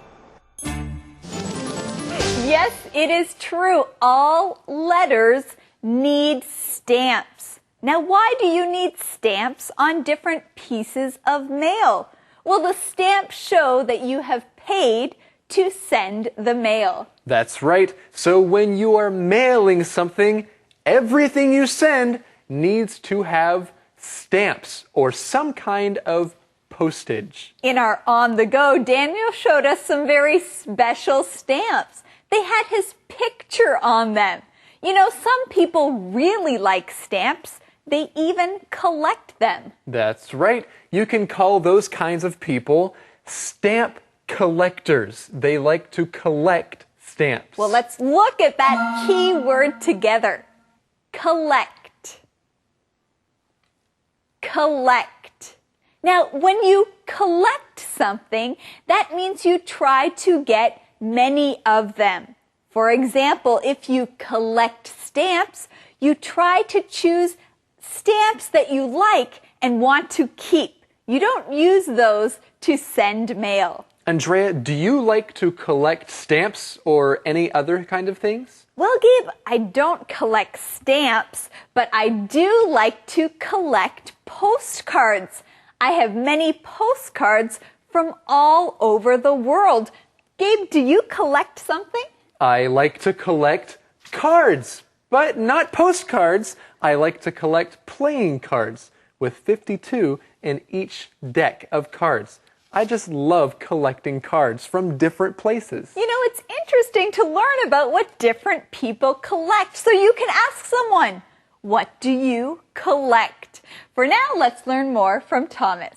Yes, it is true. All letters need stamps. Now, why do you need stamps on different pieces of mail? Well, the stamps show that you have paid to send the mail. That's right. So when you are mailing something, everything you send needs to have stamps or some kind of postage. In our On the Go, Daniel showed us some very special stamps. They had his picture on them. You know, some people really like stamps. They even collect them. That's right. You can call those kinds of people stamp collectors. They like to collect stamps. Well, let's look at that key word together. Collect. Collect. Now, when you collect something, that means you try to get many of them. For example, if you collect stamps, you try to choose stamps that you like and want to keep. You don't use those to send mail. Andrea, do you like to collect stamps or any other kind of things? Well, Gabe, I don't collect stamps, but I do like to collect postcards. I have many postcards from all over the world. Gabe, do you collect something? I like to collect cards, but not postcards. I like to collect playing cards with 52 in each deck of cards. I just love collecting cards from different places. You know, it's interesting to learn about what different people collect. So you can ask someone, what do you collect? For now, let's learn more from Thomas.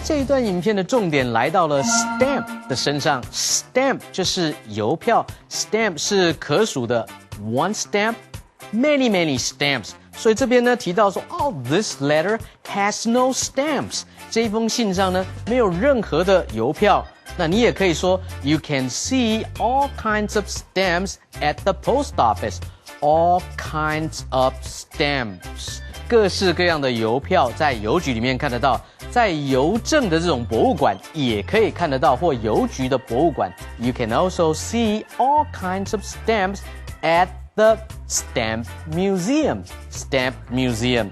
这一段影片的重点来到了 stamp 的身上 ，stamp 就是邮票 ，stamp 是可数的 one stamp。Many stamps， 所以这边呢提到说，哦 ，this letter has no stamps， 这一封信上呢没有任何的邮票。那你也可以说 ，You can see all kinds of stamps at the post office. All kinds of stamps， 各式各样的邮票在邮局里面看得到，在邮政的这种博物馆也可以看得到，或邮局的博物馆。You can also see all kinds of stamps at the Stamp Museum. Stamp Museum.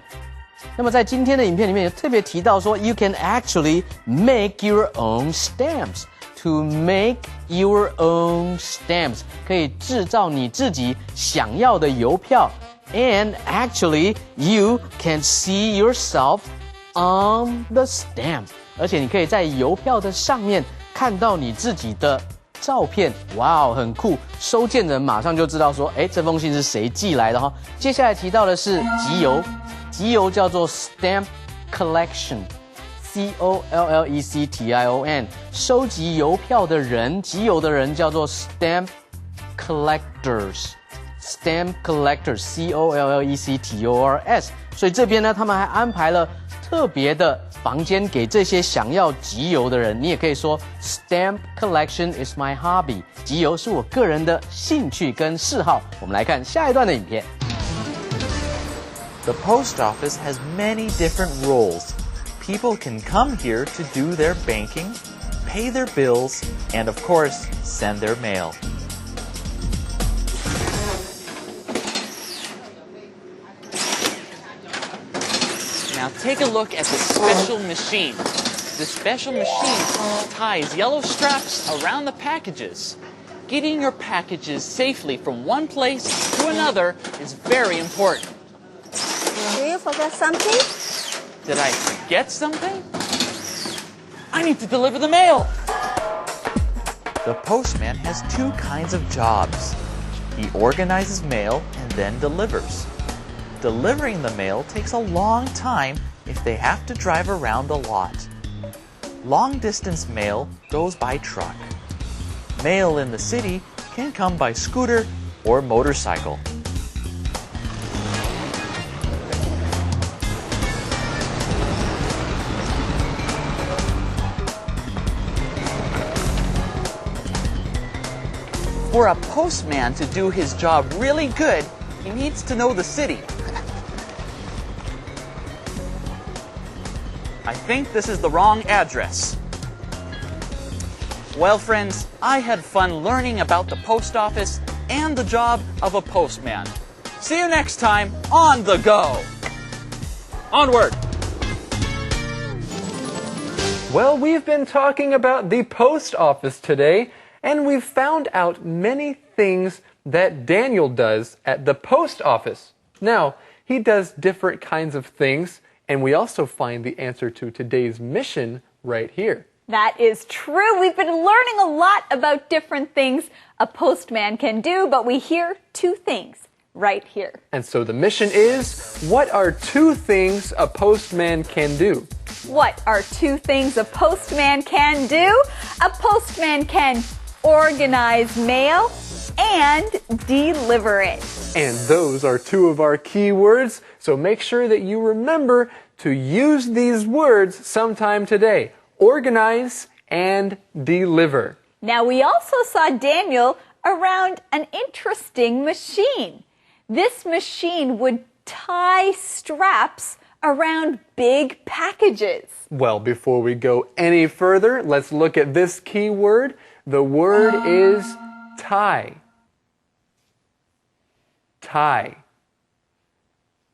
那么在今天的影片里面也特别提到说 You can actually make your own stamps. To make your own stamps. 可以制造你自己想要的邮票 And actually you can see yourself on the stamp. 而且你可以在邮票的上面看到你自己的照片，哇哦，很酷！收件人马上就知道说，哎，这封信是谁寄来的哈。接下来提到的是集邮，集邮叫做 stamp collection，C-O-L-L-E-C-T-I-O-N， 收集邮票的人，集邮的人叫做 stamp collectors，stamp collectors，C-O-L-L-E-C-T-O-R-S。所以这边呢，他们还安排了特别的房间给这些想要集邮的人，你也可以说 Stamp collection is my hobby， 集邮是我个人的兴趣跟嗜好。我们来看下一段的影片。The post office has many different roles. People can come here to do their banking, pay their bills, and of course, send their mail. Now take a look at the special machine. The special machine ties yellow straps around the packages. Getting your packages safely from one place to another is very important. Do you forget something? Did I forget something? I need to deliver the mail. The postman has two kinds of jobs. He organizes mail and then delivers. Delivering the mail takes a long time if they have to drive around a lot. Long-distance mail goes by truck. Mail in the city can come by scooter or motorcycle. For a postman to do his job really good, he needs to know the city. I think this is the wrong address. Well, friends, I had fun learning about the post office and the job of a postman. See you next time on The Go. Onward! Well, we've been talking about the post office today, and we've found out many things that Daniel does at the post office. Now, he does different kinds of things, and we also find the answer to today's mission right here. That is true. We've been learning a lot about different things a postman can do, but we hear two things right here. And so the mission is, what are two things a postman can do? What are two things a postman can do? A postman can organize mail and deliver it. And those are two of our key words, so make sure that you remember to use these words sometime today. Organize and deliver. Now, we also saw Daniel around an interesting machine. This machine would tie straps around big packages. Well, before we go any further, let's look at this key word. The word is tie. Tie.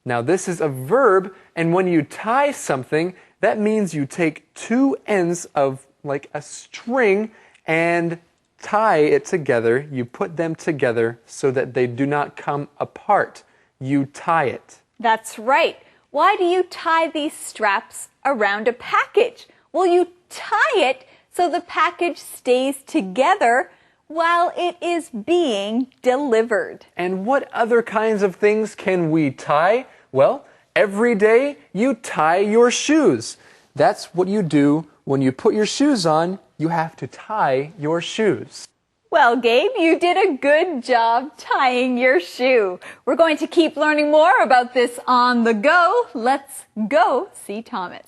Now, this is a verb, and when you tie something, that means you take two ends of like a string and tie it together. You put them together so that they do not come apart. You tie it. That's right. Why do you tie these straps around a package? Well, you tie it so the package stays together while it is being delivered. And what other kinds of things can we tie? Well, every day you tie your shoes. That's what you do when you put your shoes on. You have to tie your shoes. Well, Gabe, you did a good job tying your shoe. We're going to keep learning more about this on the go. Let's go see Thomas.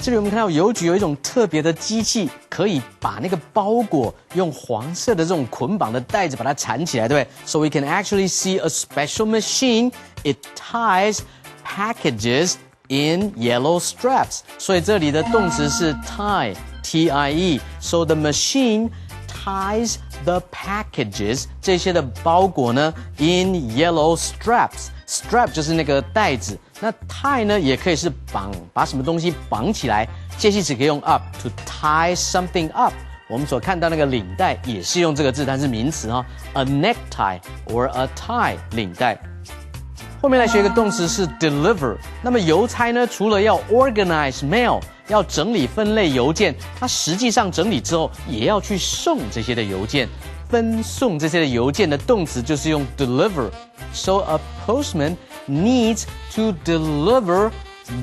这里我们看到邮局有一种特别的机器，可以把那个包裹用黄色的这种捆绑的带子把它缠起来，对不对 ？So we can actually see a special machine. It ties packages in yellow straps. 所以这里的动词是 tie, T-I-E. So the machine ties the packages. 这些的包裹呢 in yellow straps. Strap 就是那个带子。那 tie 呢，也可以是绑，把什么东西绑起来。介系词可以用 up to tie something up。我们所看到那个领带也是用这个字，它是名词哈 ，a necktie or a tie 领带。后面来学一个动词是 deliver。那么邮差呢，除了要 organize mail， 要整理分类邮件，它实际上整理之后也要去送这些的邮件。分送这些的邮件的动词就是用 deliver。So a postman needs to deliver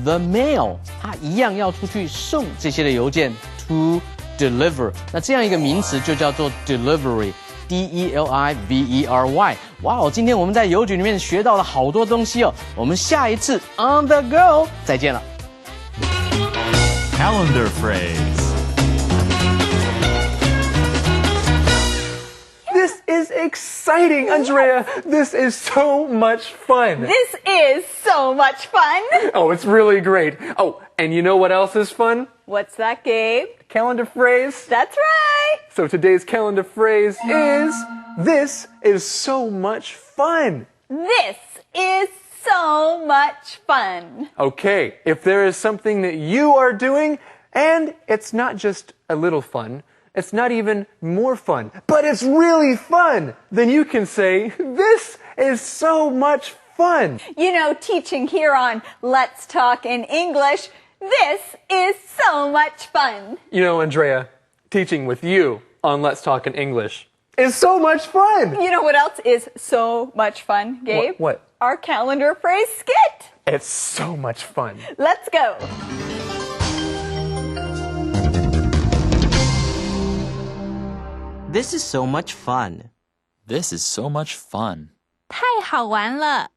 the mail. 他一样要出去送这些的邮件 to deliver. 那这样一个名词就叫做 delivery。D-E-L-I-V-E-R-Y。哇哦，今天我们在邮局里面学到了好多东西哦。我们下一次 on the go 再见了。Calendar phrase. This is exciting, Andrea. This is so much fun. This is so much fun. Oh, it's really great. Oh, and you know what else is fun? What's that, Gabe? Calendar phrase. That's right. So today's calendar phrase is, this is so much fun. This is so much fun. Okay, if there is something that you are doing, and it's not just a little fun, it's not even more fun, but it's really fun, then you can say, this is so much fun. You know, teaching here on Let's Talk in English, this is so much fun. You know, Andrea, teaching with you on Let's Talk in English is so much fun. You know what else is so much fun, Gabe? What? Our calendar phrase skit. It's so much fun. Let's go. This is so much fun. This is so much fun. 太好玩了。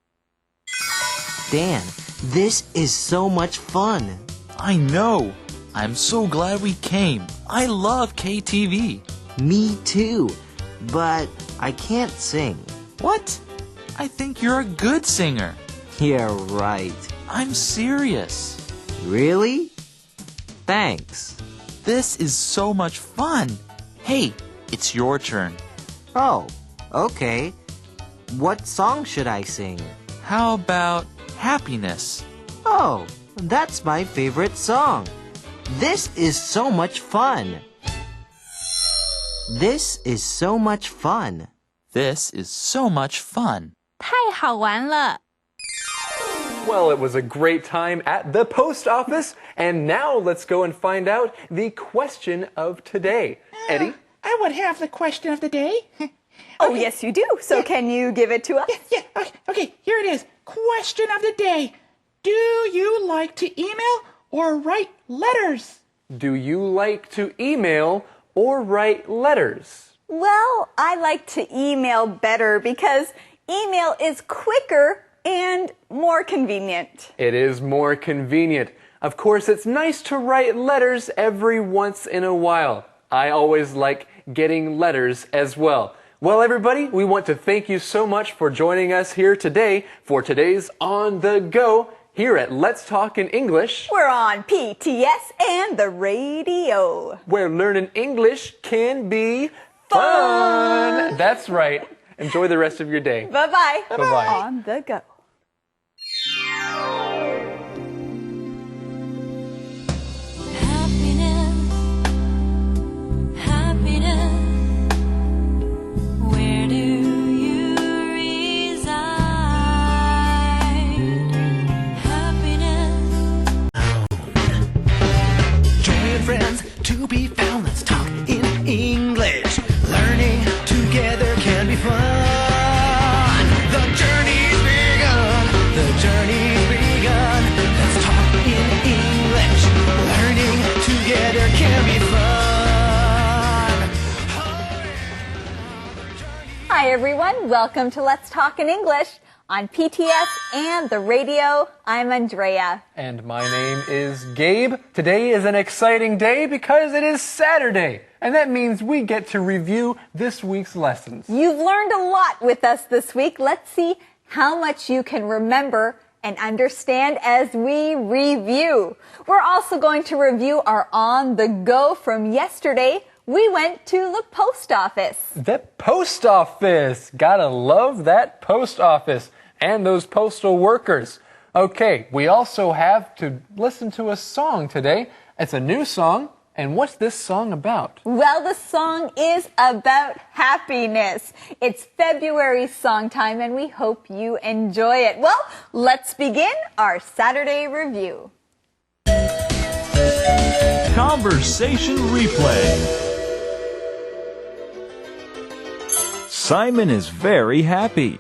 Dan, this is so much fun. I know. I'm so glad we came. I love KTV. Me too. But I can't sing. What? I think you're a good singer. Yeah, right. I'm serious. Really? Thanks. This is so much fun. Hey, it's your turn. Oh, okay. What song should I sing? How about Happiness? Oh, that's my favorite song. This is so much fun. This is so much fun. This is so much fun. 太好玩了。 Well, it was a great time at the post office, and now let's go and find out the question of today. Eddie? I would have the question of the day. Oh, yes, you do. So can you give it to us? Yeah, okay, here it is. Question of the day. Do you like to email or write letters? Do you like to email or write letters? Well, I like to email better because email is quicker and more convenient. It is more convenient. Of course, it's nice to write letters every once in a while. I always like getting letters as well. Well, everybody, we want to thank you so much for joining us here today for today's On the Go here at Let's Talk in English. We're on PTS and the radio, where learning English can be fun. That's right. Enjoy the rest of your day. Bye-bye. Bye-bye. On the Go. Where do you reside? Happiness. Join your friends to be found. Let's talk in English. Learning together can be fun. The journey's begun. The journey's begun. Let's talk in English. Learning together can be fun. Hi, everyone. Welcome to Let's Talk in English on PTS and the radio. I'm Andrea. And my name is Gabe. Today is an exciting day because it is Saturday. And that means we get to review this week's lessons. You've learned a lot with us this week. Let's see how much you can remember and understand as we review. We're also going to review our On the Go from yesterday. We went to the post office. The post office. Gotta love that post office and those postal workers. Okay, we also have to listen to a song today. It's a new song. And what's this song about? Well, the song is about happiness. It's February song time, and we hope you enjoy it. Well, let's begin our Saturday review. Conversation replay. Simon is very happy.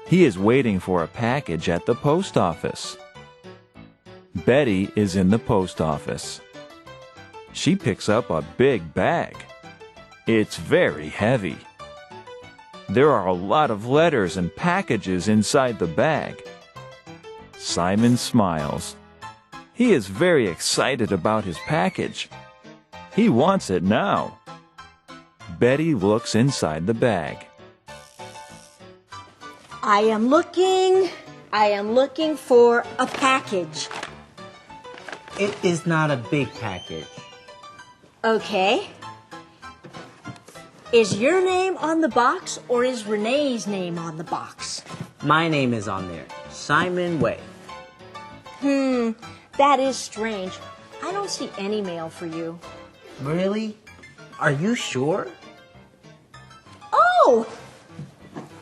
He is waiting for a package at the post office. Betty is in the post office. She picks up a big bag. It's very heavy. There are a lot of letters and packages inside the bag. Simon smiles. He is very excited about his package. He wants it now. Betty looks inside the bag. I am looking for a package. It is not a big package. Okay. Is your name on the box or is Renee's name on the box? My name is on there. Simon Way. That is strange. I don't see any mail for you. Really? Are you sure? Oh!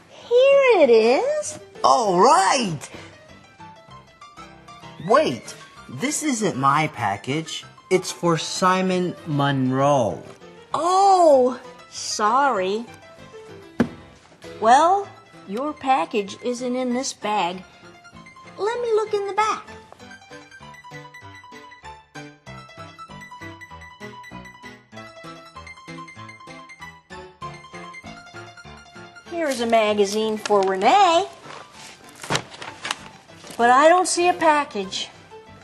Here it is. All right! Wait, this isn't my package. It's for Simon Monroe. Oh, sorry. Well, your package isn't in this bag. Let me look in the back. Here's a magazine for Renee. But I don't see a package.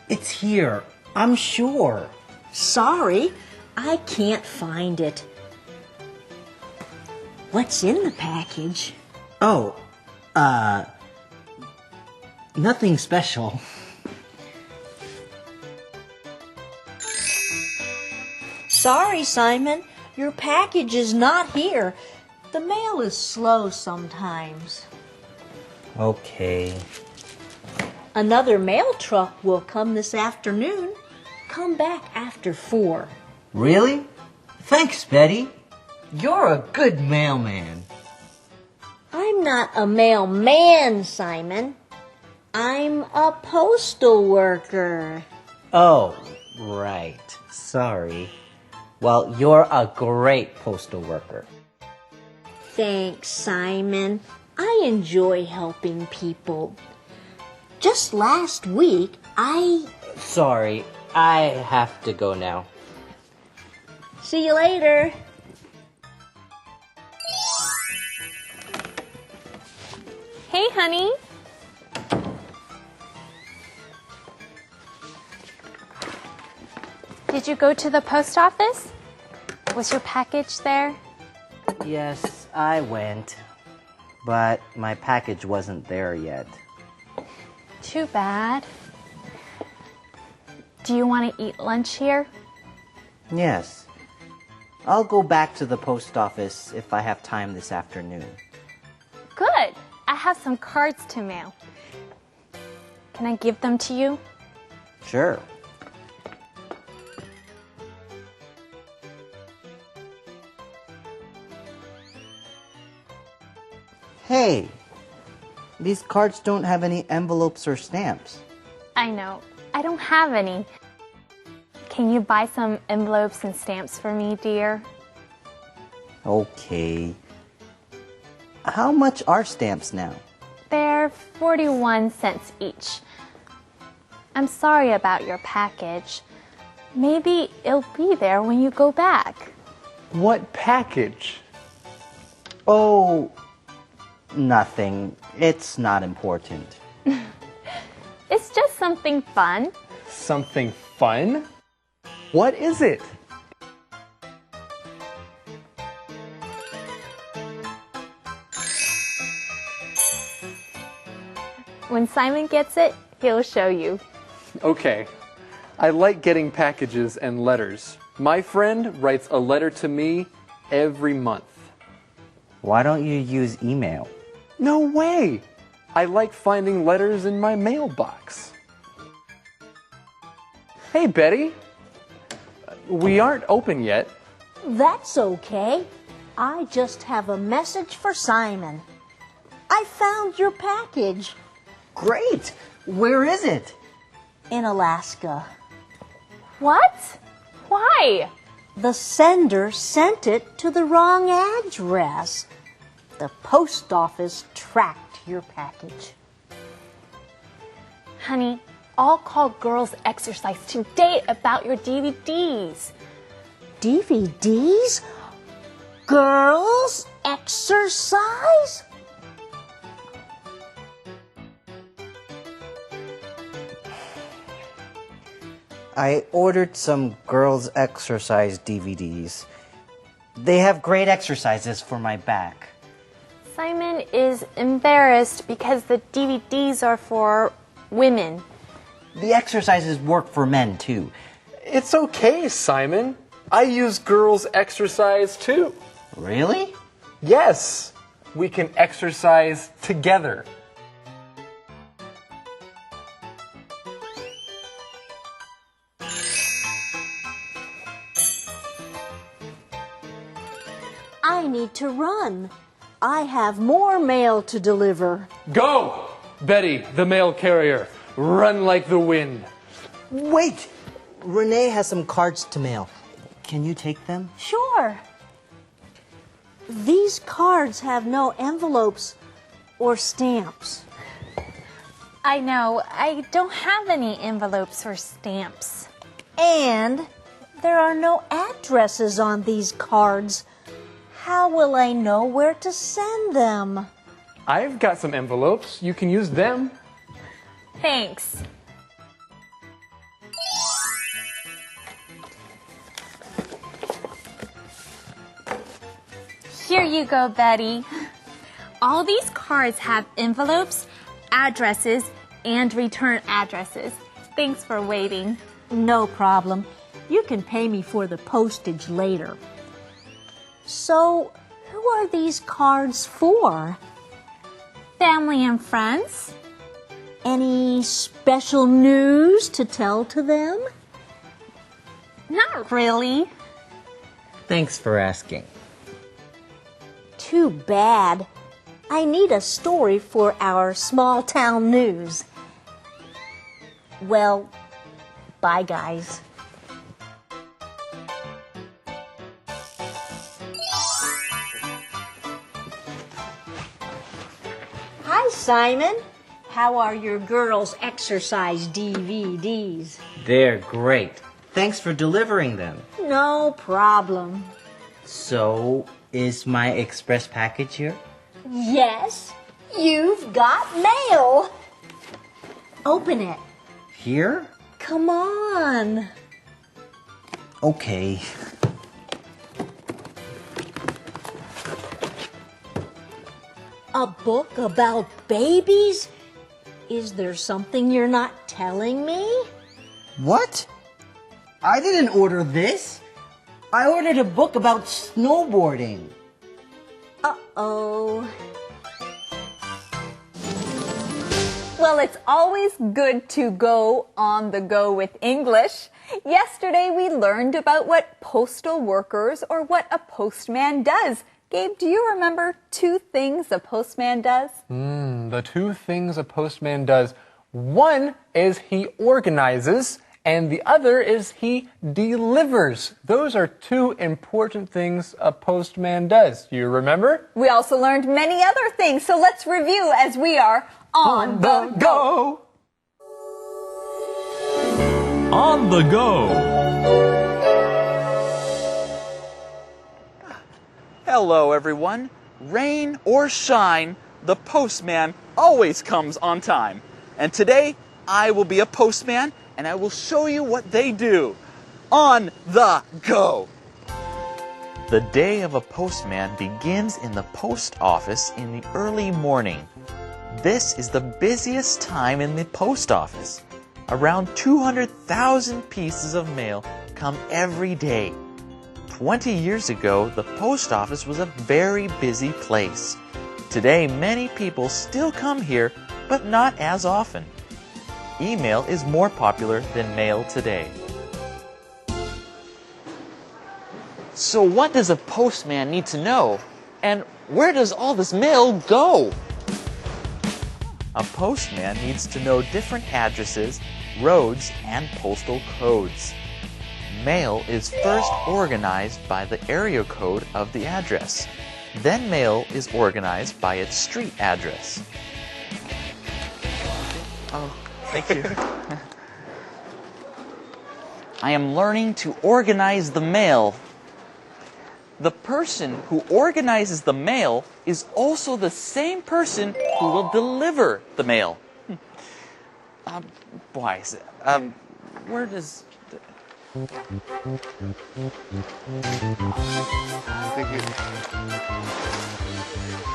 It's here. I'm sure. Sorry, I can't find it. What's in the package? Oh, nothing special. Sorry, Simon, your package is not here. The mail is slow sometimes. Okay. Another mail truck will come this afternoon. come back after 4. Really? Thanks, Betty. You're a good mailman. I'm not a mailman, Simon. I'm a postal worker. Oh, right. Sorry. Well, you're a great postal worker. Thanks, Simon. I enjoy helping people. Just last week, Sorry, I have to go now. See you later. Hey, honey. Did you go to the post office? Was your package there? Yes, I went, but my package wasn't there yet. Too bad. Do you want to eat lunch here? Yes. I'll go back to the post office if I have time this afternoon. Good. I have some cards to mail. Can I give them to you? Sure. Hey, these cards don't have any envelopes or stamps. I know. I don't have any. Can you buy some envelopes and stamps for me, dear? Okay. How much are stamps now? They're 41 cents each. I'm sorry about your package. Maybe it'll be there when you go back. What package? Oh, nothing. It's not important. It's just something fun. Something fun? What is it? When Simon gets it, he'll show you. Okay. I like getting packages and letters. My friend writes a letter to me every month. Why don't you use email? No way! I like finding letters in my mailbox. Hey, Betty. We aren't open yet. That's okay. I just have a message for Simon. I found your package. Great! Where is it? In Alaska. What? Why? The sender sent it to the wrong address. The post office tracked your package. Honey, I'll call Girls Exercise today about your DVDs. DVDs? Girls Exercise? I ordered some girls' exercise DVDs. They have great exercises for my back. Simon is embarrassed because the DVDs are for women. The exercises work for men too. It's okay, Simon. I use girls' exercise too. Really? Yes. We can exercise together. I need to run. I have more mail to deliver. Go! Betty, the mail carrier. Run like the wind. Wait! Renee has some cards to mail. Can you take them? Sure. These cards have no envelopes or stamps. I know. I don't have any envelopes or stamps. And there are no addresses on these cards. How will I know where to send them? I've got some envelopes. You can use them. Thanks. Here you go, Betty. All these cards have envelopes, addresses, and return addresses. Thanks for waiting. No problem. You can pay me for the postage later. So, who are these cards for? Family and friends. Any special news to tell to them? Not really. Thanks for asking. Too bad. I need a story for our small town news. Well, bye, guys. Hi, Simon. How are your girls' exercise DVDs? They're great. Thanks for delivering them. No problem. So, is my express package here? Yes, you've got mail. Open it. Here? Come on. Okay. A book about babies? Is there something you're not telling me? What? I didn't order this. I ordered a book about snowboarding. Uh-oh. Well, it's always good to go on the go with English. Yesterday we learned about what postal workers or what a postman does. Gabe, do you remember 2 things a postman does? The 2 things a postman does. One is he organizes, and the other is he delivers. Those are 2 important things a postman does. You remember? We also learned many other things, so let's review as we are on the go. On the go. Hello, everyone. Rain or shine, the postman always comes on time. And today, I will be a postman, and I will show you what they do. On the go. The day of a postman begins in the post office in the early morning. This is the busiest time in the post office. Around 200,000 pieces of mail come every day. 20 years ago, the post office was a very busy place. Today, many people still come here, but not as often. Email is more popular than mail today. So what does a postman need to know? And where does all this mail go? A postman needs to know different addresses, roads, and postal codes. Mail is first organized by the area code of the address. Then mail is organized by its street address. Oh, thank you. I am learning to organize the mail. The person who organizes the mail is also the same person who will deliver the mail. Why is it? Where does... I think it...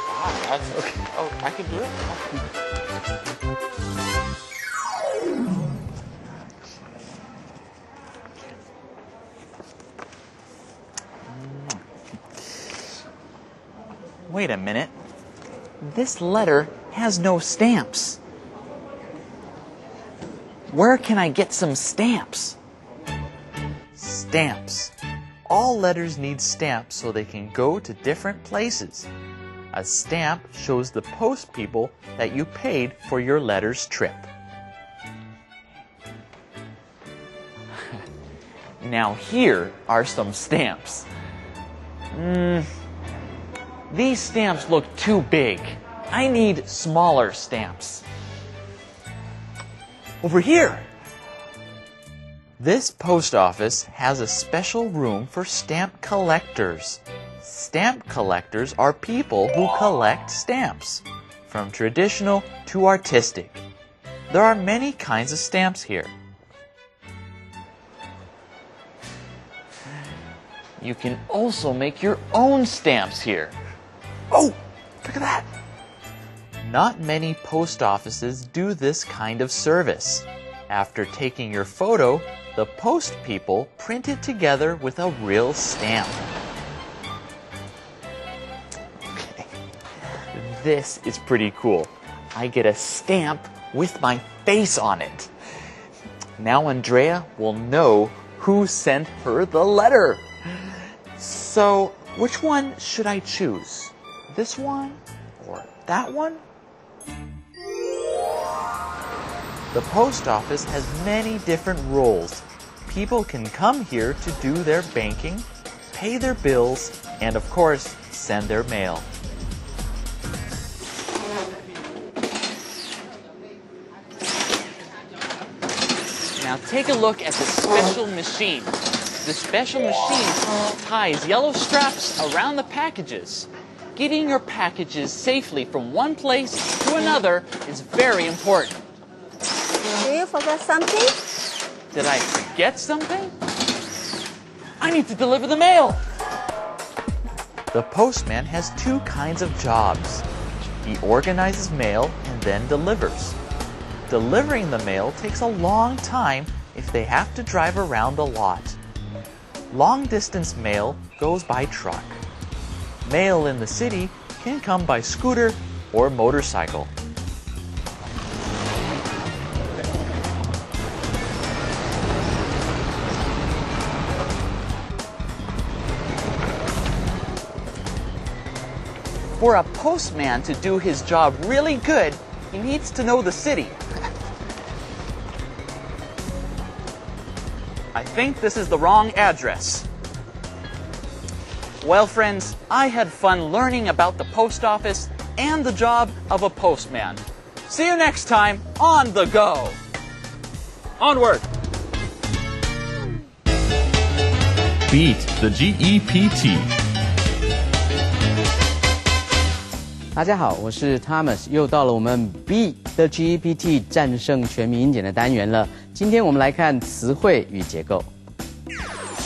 Wow, that's okay. Oh, I can do it? Wait a minute. This letter has no stamps. Where can I get some stamps? Stamps. All letters need stamps so they can go to different places. A stamp shows the post people that you paid for your letter's trip. Now here are some stamps. These stamps look too big. I need smaller stamps. Over here. This post office has a special room for stamp collectors. Stamp collectors are people who collect stamps, from traditional to artistic. There are many kinds of stamps here. You can also make your own stamps here. Oh, look at that. Not many post offices do this kind of service. After taking your photo, the post people print it together with a real stamp. Okay. This is pretty cool. I get a stamp with my face on it. Now Andrea will know who sent her the letter. So, which one should I choose? This one or that one? The post office has many different roles. People can come here to do their banking, pay their bills, and of course, send their mail. Now take a look at the special machine. The special machine ties yellow straps around the packages. Getting your packages safely from one place to another is very important. Do you forget something? Did I forget something? I need to deliver the mail. The postman has two kinds of jobs. He organizes mail and then delivers. Delivering the mail takes a long time if they have to drive around a lot. Long-distance mail goes by truck. Mail in the city can come by scooter or motorcycle. For a postman to do his job really good, he needs to know the city. I think this is the wrong address. Well, friends, I had fun learning about the post office and the job of a postman. See you next time on The Go. Onward. Beat the GEPT. 大家好，我是 Thomas， 又到了我们 Beat the GEPT 战胜全民英检的单元了。今天我们来看词汇与结构。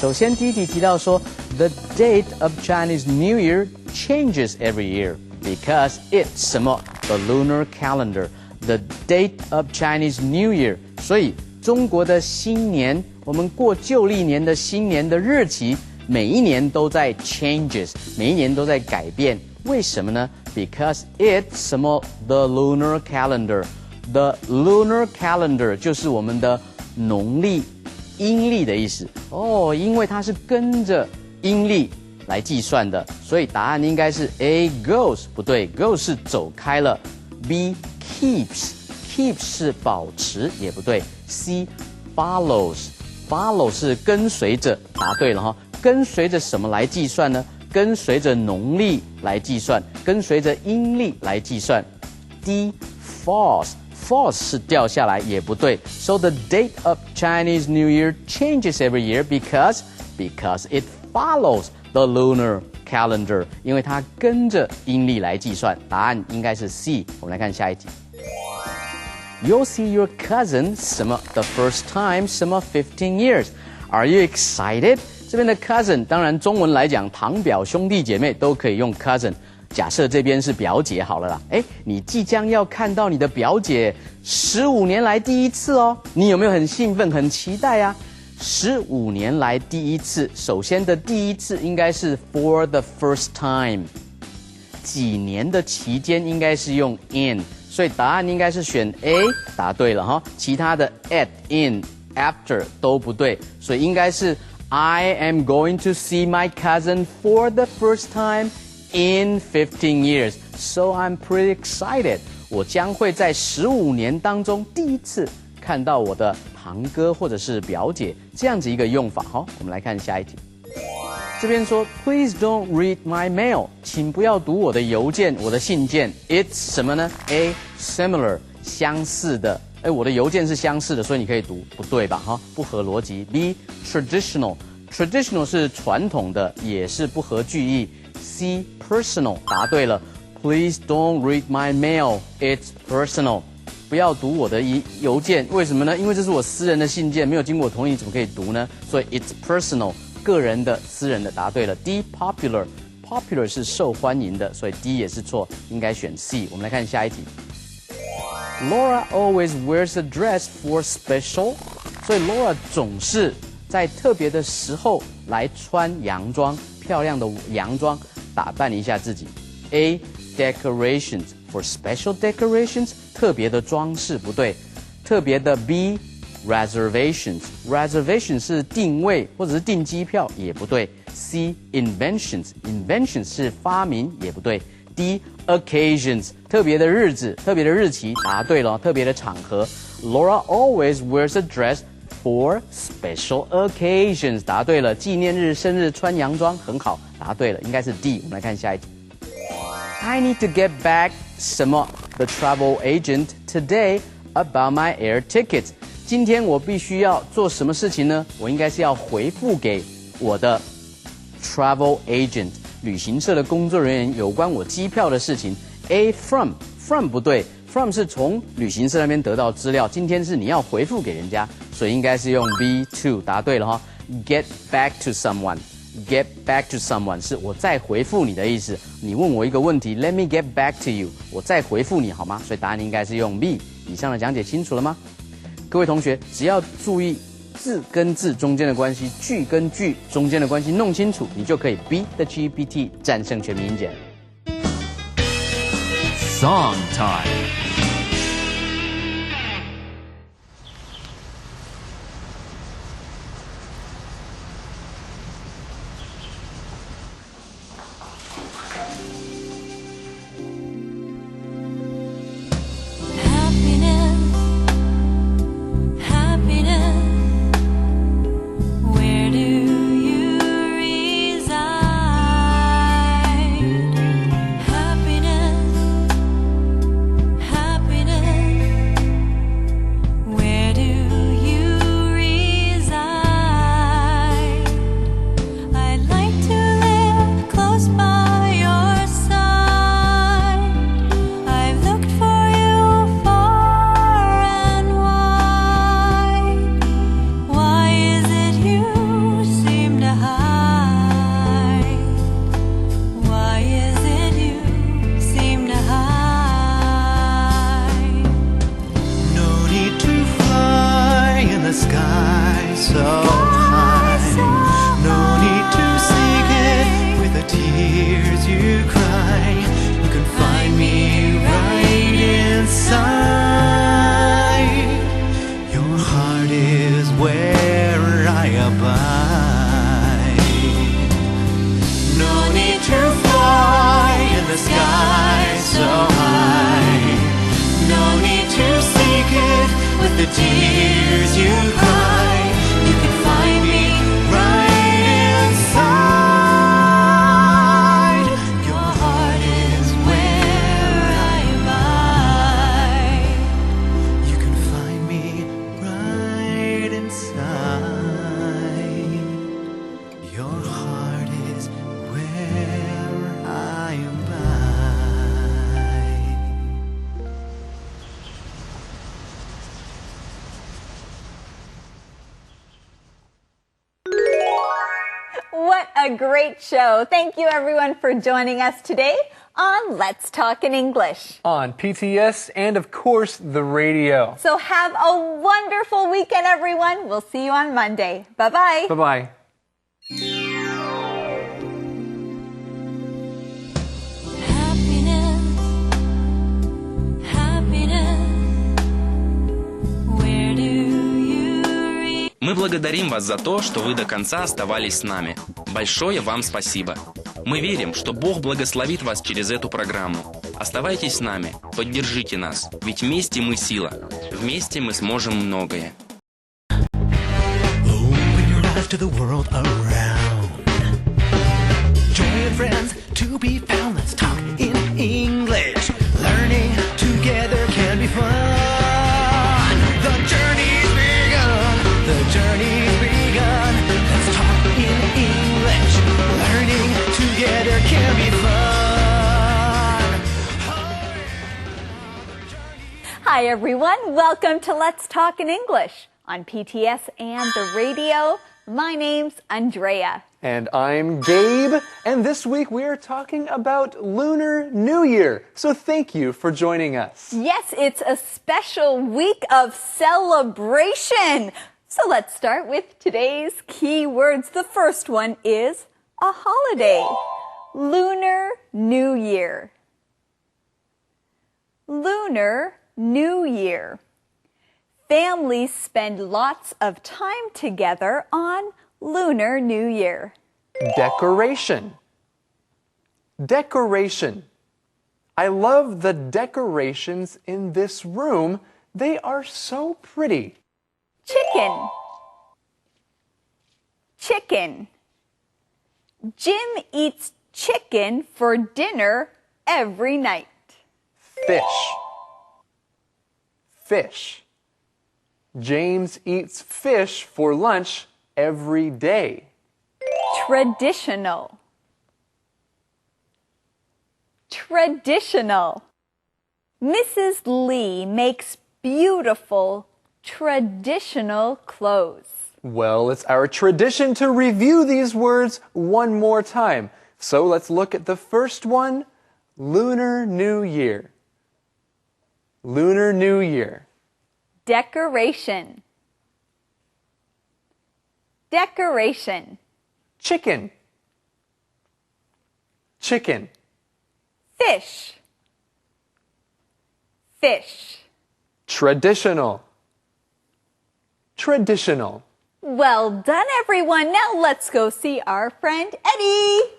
首先，第一题提到说 ，The date of Chinese New Year changes every year because it's 什么 ？The lunar calendar. The date of Chinese New Year. 所以中国的新年，我们过旧历年的新年的日期，每一年都在 changes， 每一年都在改变。为什么呢 ？Because it's 什么 ？The lunar calendar。The lunar calendar 就是我们的农历、阴历的意思哦，因为它是跟着阴历来计算的，所以答案应该是 A goes 不对 ，goes 是走开了 ，B keeps 是保持也不对 ，C follows 是跟随着，答对了哈，跟随着什么来计算呢？跟随着农历来计算，跟随着阴历来计算 ，D falls 是掉下来也不对 ，so the date of Chinese New Year changes every year because it follows the lunar calendar， 因为它跟着阴历来计算。答案应该是 C。我们来看下一题。You'll see your cousin 什么 the first time 什么15 years. Are you excited? 这边的 cousin 当然中文来讲，堂表兄弟姐妹都可以用 cousin。假设这边是表姐好了啦，你即将要看到你的表姐15年来第一次哦，你有没有很兴奋、很期待啊？15年来第一次，首先的第一次应该是 for the first time， 几年的期间应该是用 in， 所以答案应该是选 A， 答对了哈。其他的 at、in、after 都不对，所以应该是 I am going to see my cousin for the first time in 15 years, so I'm pretty excited. 我将会在15年当中第一次看到我的堂哥或者是表姐，这样子一个用法。好，我们来看下一题。这边说 Please don't read my mail， 请不要读我的邮件，我的信件。It's 什么呢 ？A similar 相似的。我的邮件是相似的，所以你可以读，不对吧？哈，不合逻辑。B traditional 是传统的，也是不合句意。C personal 答对了。Please don't read my mail. It's personal. 不要读我的邮件，为什么呢？因为这是我私人的信件，没有经过我同意，怎么可以读呢？所以 it's personal， 个人的、私人的，答对了。D popular 是受欢迎的，所以 D 也是错，应该选 C。我们来看下一题。Laura always wears a dress for special， 所以 Laura 总是在特别的时候来穿洋装，漂亮的洋装，打扮一下自己。A decorations for special decorations， 特别的装饰不对，特别的 B reservations. Reservation 是定位或者是订机票，也不对。C inventions. Inventions 是发明，也不对。D occasions. 特别的日子、特别的日期，答对了。特别的场合。Laura always wears a dress for special occasions. 答对了。纪念日、生日穿洋装，很好，答对了，应该是 D。我们来看下一题。I need to get back 什么 the travel agent today about my air tickets. 今天我必须要做什么事情呢？我应该是要回复给我的 travel agent 旅行社的工作人员有关我机票的事情。A from 不对 ，from 是从旅行社那边得到资料，今天是你要回复给人家，所以应该是用 B to 答对了哈。Get back to someone。Get back to someone 是我再回复你的意思。你问我一个问题 ，Let me get back to you， 我再回复你好吗？所以答案应该是用 B。以上的讲解清楚了吗？各位同学，只要注意字跟字中间的关系，句跟句中间的关系弄清楚，你就可以 beat the GPT， 战胜全民英检。Song time. A great show. Thank you everyone for joining us today on Let's Talk in English. On PTS and of course the radio. So have a wonderful weekend everyone. We'll see you on Monday. Bye-bye. Bye-bye. Мы благодарим вас за то, что вы до конца оставались с нами. Большое вам спасибо. Мы верим, что Бог благословит вас через эту программу. Оставайтесь с нами, поддержите нас, ведь вместе мы сила. Вместе мы сможем многое. Open your eyes to the world around. Join your friends to be found. Let's talk in English. Learning together can be fun. The journey's begun. The journey's begun. Let's talk in English. Learning together can be fun. Hi everyone. Welcome to Let's Talk in English on PTS and the radio. My name's Andrea. And I'm Gabe, and this week we are talking about Lunar New Year. So thank you for joining us. Yes, it's a special week of celebration. So let's start with today's key words. The first one is a holiday. Lunar New Year. Lunar New Year. families spend lots of time together on Lunar New Year? Decoration. Decoration. I love the decorations in this room. They are so pretty. Chicken. Chicken. Jim eats chicken for dinner every night. Fish. Fish. James eats fish for lunch every day. Traditional. Traditional. Mrs. Lee makes beautiful traditional clothes. Well, it's our tradition to review these words one more time. So let's look at the first one, Lunar New Year. Lunar New Year. Decoration. Decoration. Chicken. Chicken. Fish. Fish. Traditional. Traditional. Well done, everyone. Now let's go see our friend Eddie.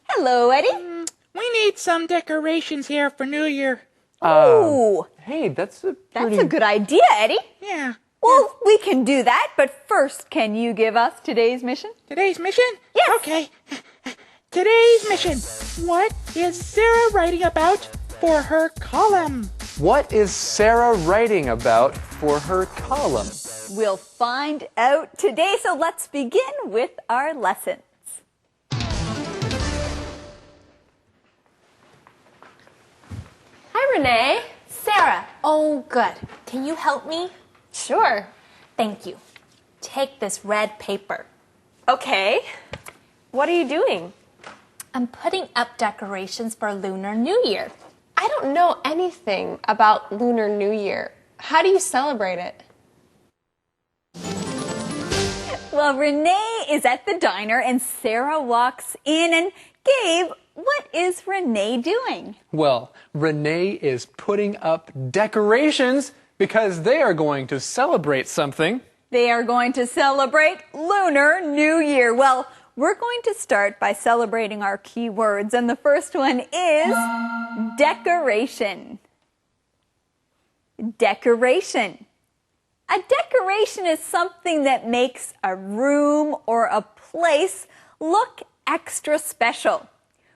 Hello, Eddie. We need some decorations here for New Year. Ooh. Hey, that's a good idea, Eddie. Yeah. Well, we can do that, but first, can you give us today's mission? Today's mission? Yes. Okay. Today's mission. What is Sarah writing about for her column? What is Sarah writing about for her column? We'll find out today, so let's begin with our lessons. Hi, Renee. Sarah, oh good. Can you help me? Sure. Thank you. Take this red paper. Okay. What are you doing? I'm putting up decorations for Lunar New Year. I don't know anything about Lunar New Year. How do you celebrate it? Well, Renee is at the diner and Sarah walks in. And Gabe, what is Renee doing? Well, Renee is putting up decorations because they are going to celebrate something. They are going to celebrate Lunar New Year. Well, we're going to start by celebrating our key words, and the first one is decoration. Decoration. A decoration is something that makes a room or a place look extra special.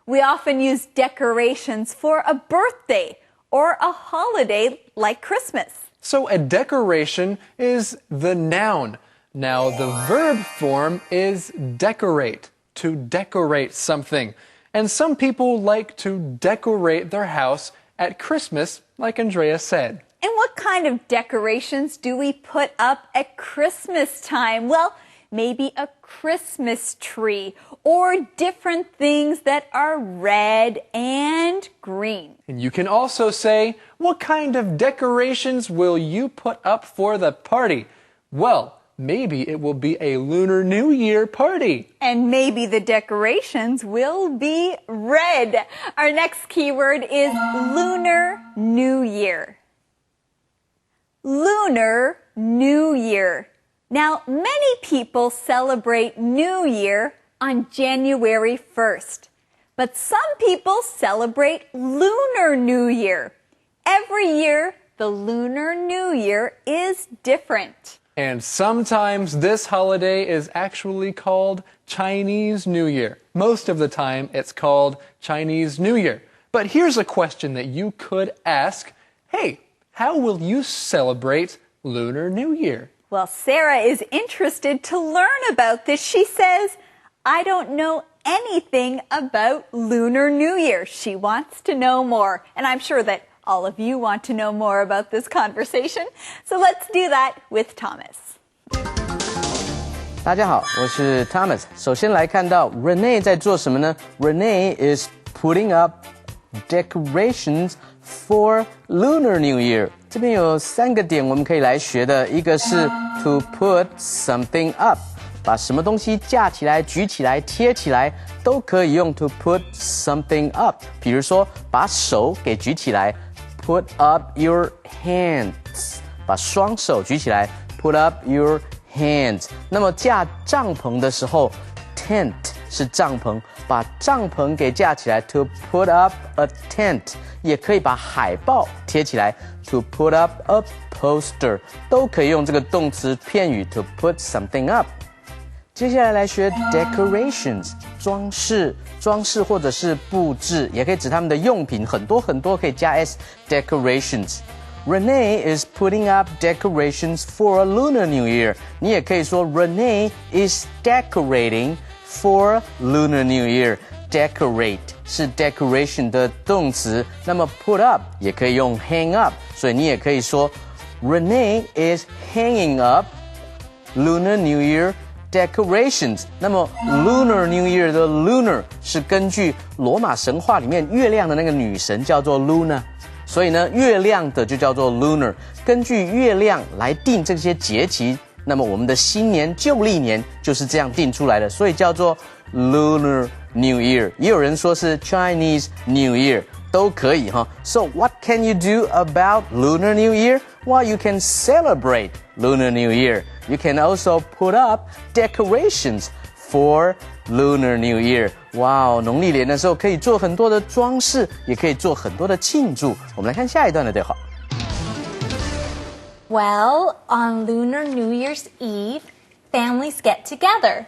We often use decorations for a birthday or a holiday like Christmas. So a decoration is the noun. Now the verb form is decorate, to decorate something. And some people like to decorate their house at Christmas, like Andrea said. And what kind of decorations do we put up at Christmas time? Well, maybe a Christmas tree or different things that are red and green. And you can also say, what kind of decorations will you put up for the party? Well, maybe it will be a Lunar New Year party. And maybe the decorations will be red. Our next keyword is Lunar New Year. Lunar New Year. Now, many people celebrate New Year on January 1st, but some people celebrate Lunar New Year. Every year, the Lunar New Year is different. And sometimes this holiday is actually called Chinese New Year. Most of the time, it's called Chinese New Year. But here's a question that you could ask. Hey, how will you celebrate Lunar New Year? Well, Sarah is interested to learn about this. She says, I don't know anything about Lunar New Year. She wants to know more. And I'm sure that all of you want to know more about this conversation. So let's do that with Thomas. 大家好，我是 Thomas。首先来看到 Renee 在做什么呢？ Renee is putting up decorations for Lunar New Year。这边有3个点我们可以来学的，一个是 to put something up， 把什么东西架起来、举起来、贴起来，都可以用 to put something up。比如说，把手给举起来 ，put up your hands。把双手举起来 ，put up your hands。那么架帐篷的时候 ，tent 是帐篷，把帐篷给架起来 ，to put up a tent。也可以把海报贴起来 ，to put up a poster， 都可以用这个动词片语 to put something up。接下来来学 decorations， 装饰或者是布置，也可以指他们的用品，很多可以加 s decorations。Renee is putting up decorations for a Lunar New Year。你也可以说 Renee is decorating for Lunar New Year。Decorate 是 decoration 的动词，那么 put up 也可以用 hang up， 所以你也可以说 Renee is hanging up Lunar New Year decorations。那么 Lunar New Year 的 Lunar 是根据罗马神话里面月亮的那个女神叫做 Luna， 所以呢月亮的就叫做 Lunar。根据月亮来定这些节气，那么我们的新年旧历年就是这样定出来的，所以叫做 Lunar New Year， 也有人说是 Chinese New Year， 都可以哈。So what can you do about Lunar New Year? Well, you can celebrate Lunar New Year. You can also put up decorations for Lunar New Year. 哇，农历年的时候可以做很多的装饰，也可以做很多的庆祝。我们来看下一段的对话。Well, on Lunar New Year's Eve, families get together.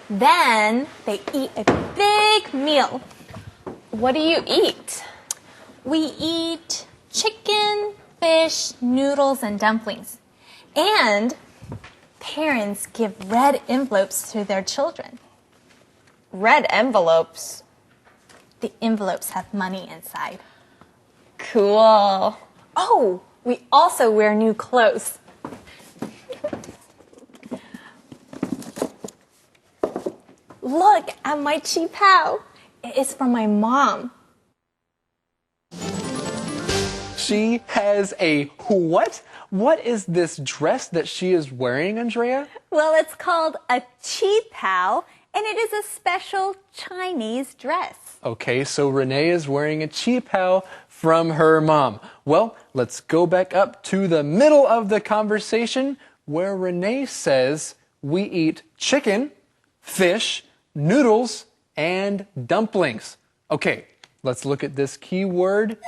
Then they eat a big meal. What do you eat? We eat chicken, fish, noodles, and dumplings. And parents give red envelopes to their children. Red envelopes? The envelopes have money inside. Cool. Oh, we also wear new clothes. Look at my qipao. It is from my mom. She has a what? What is this dress that she is wearing, Andrea? Well, it's called a qipao, and it is a special Chinese dress. Okay, so Renee is wearing a qipao from her mom. Well, let's go back up to the middle of the conversation where Renee says we eat chicken, fish, noodles, and dumplings. Okay, let's look at this key word,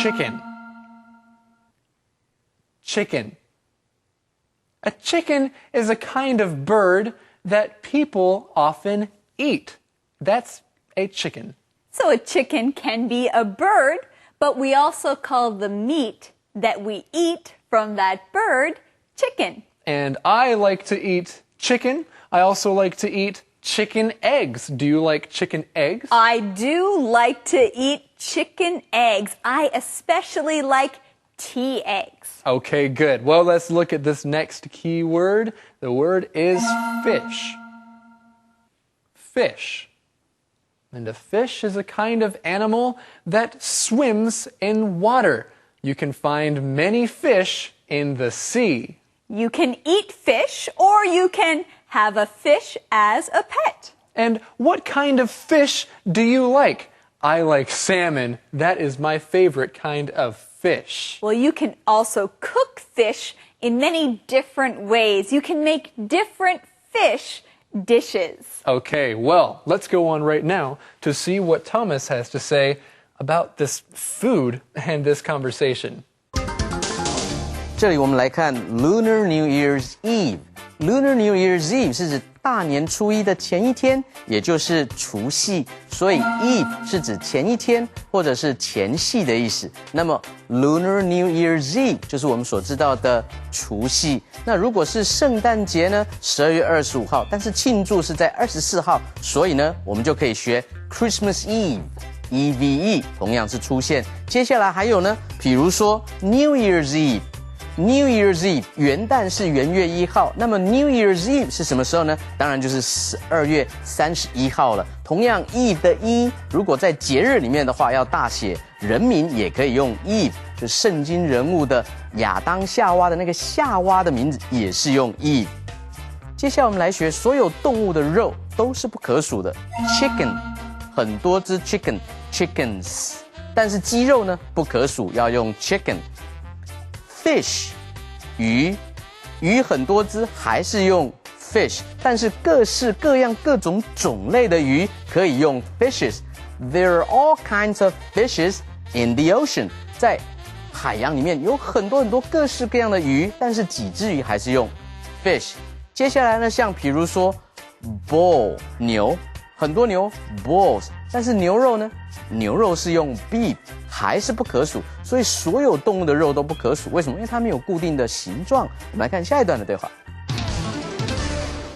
chicken. Chicken. A chicken is a kind of bird that people often eat. That's a chicken. So a chicken can be a bird, but we also call the meat that we eat from that bird chicken. And I like to eat chicken. I also like to eat chicken eggs. Do you like chicken eggs? I do like to eat chicken eggs. I especially like tea eggs. Okay, good. Well, let's look at this next key word. The word is fish. Fish. And a fish is a kind of animal that swims in water. You can find many fish in the sea. You can eat fish, or you can have a fish as a pet. And what kind of fish do you like? I like salmon. That is my favorite kind of fish. Well, you can also cook fish in many different ways. You can make different fish dishes. Okay, well, let's go on right now to see what Thomas has to say about this food and this conversation. 这里我们来看 Lunar New Year's Eve。Lunar New Year's Eve 是指大年初一的前一天，也就是除夕，所以 Eve 是指前一天或者是前夕的意思。那么 Lunar New Year's Eve 就是我们所知道的除夕。那如果是圣诞节呢，12月25号，但是庆祝是在24号，所以呢，我们就可以学 Christmas Eve，EVE 同样是出现。接下来还有呢，比如说 New Year's Eve。New Year's Eve 元旦是元月1号，那么 New Year's Eve 是什么时候呢？当然就是12月31号了。同样 Eve 的 E 如果在节日里面的话要大写，人名也可以用 Eve， 就圣经人物的亚当夏娃的那个夏娃的名字也是用 Eve。接下来我们来学所有动物的肉都是不可数的 ，Chicken 很多只 Chickens， 但是鸡肉呢不可数，要用 Chicken。Fish 鱼，鱼很多只还是用 fish， 但是各式各样各种种类的鱼可以用 fishes。There are all kinds of fishes in the ocean。在海洋里面有很多很多各式各样的鱼，但是几只鱼还是用 fish。接下来呢，像比如说 bull 牛，很多牛 bulls， 但是牛肉呢？牛肉是用 beef， 还是不可数，所以所有动物的肉都不可数。为什么？因为它没有固定的形状。我们来看下一段的对话。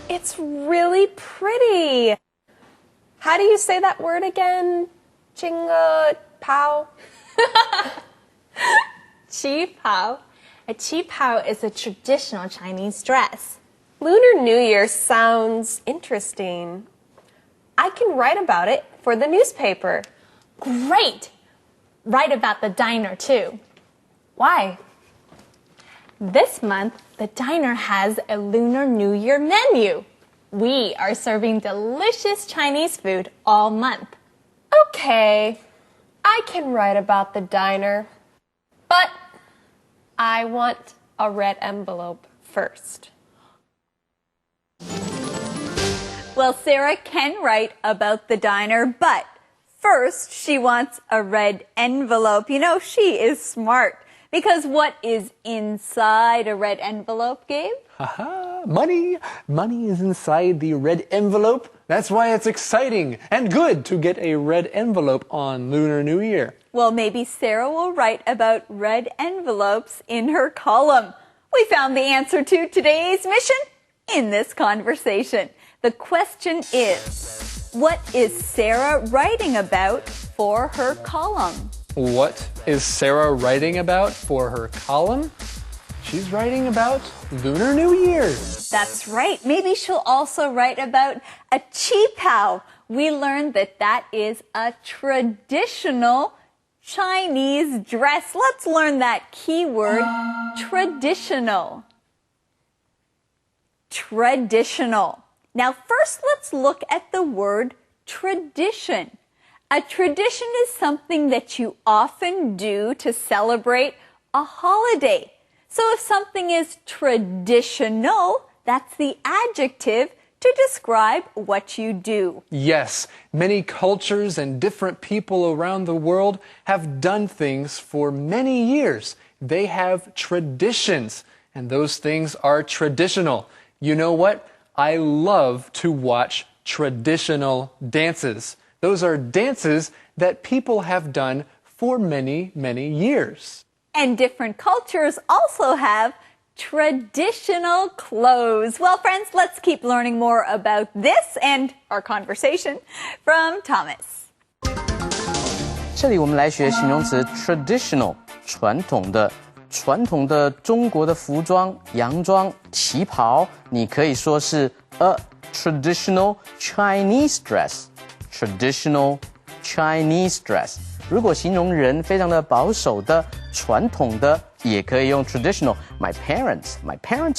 It's really pretty. How do you say that word again? Pao? Qi Pao. A qi pao is a traditional Chinese dress. Lunar New Year sounds interesting. I can write about it for the newspaper. Great! Write about the diner too. Why? This month, the diner has a Lunar New Year menu. We are serving delicious Chinese food all month. Okay, I can write about the diner. But I want a red envelope first. Well, Sarah can write about the diner, but first she wants a red envelope. You know, she is smart. Because what is inside a red envelope, Gabe? Haha, money. Money is inside the red envelope. That's why it's exciting and good to get a red envelope on Lunar New Year. Well, maybe Sarah will write about red envelopes in her column. We found the answer to today's mission in this conversation. The question is, what is Sarah writing about for her column? What is Sarah writing about for her column? She's writing about Lunar New Year. That's right. Maybe she'll also write about a qi pao. We learned that that is a traditional Chinese dress. Let's learn that keyword, traditional. Traditional. Now, first, let's look at the word tradition. A tradition is something that you often do to celebrate a holiday. So if something is traditional, that's the adjective to describe what you do. Yes, many cultures and different people around the world have done things for many years. They have traditions, and those things are traditional. You know what? I love to watch traditional dances. Those are dances that people have done for many, many years. And different cultures also have traditional clothes. Well, friends, let's keep learning more about this and our conversation from Thomas. 这里我们来学形容词 traditional， 传统的。传统的中国的服装，洋装、旗袍，你可以说是 a traditional Chinese dress。traditional Chinese dress。如果形容人非常的保守的、传统的，也可以用 traditional。My parents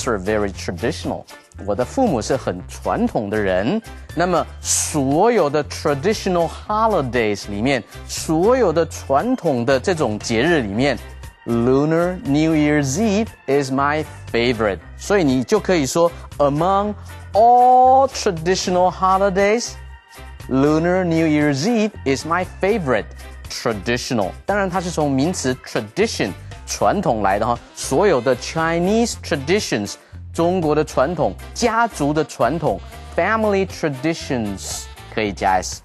are very traditional。我的父母是很传统的人。那么所有的 traditional holidays 里面，所有的传统的这种节日里面 ，Lunar New Year's Eve is my favorite。所以你就可以说 ，Among all traditional holidays。Lunar New Year's Eve is my favorite. Traditional， 当然它是从名词 tradition 传统来的哈，所有的 Chinese traditions 中国的传统、家族的传统 family traditions 可以加 s。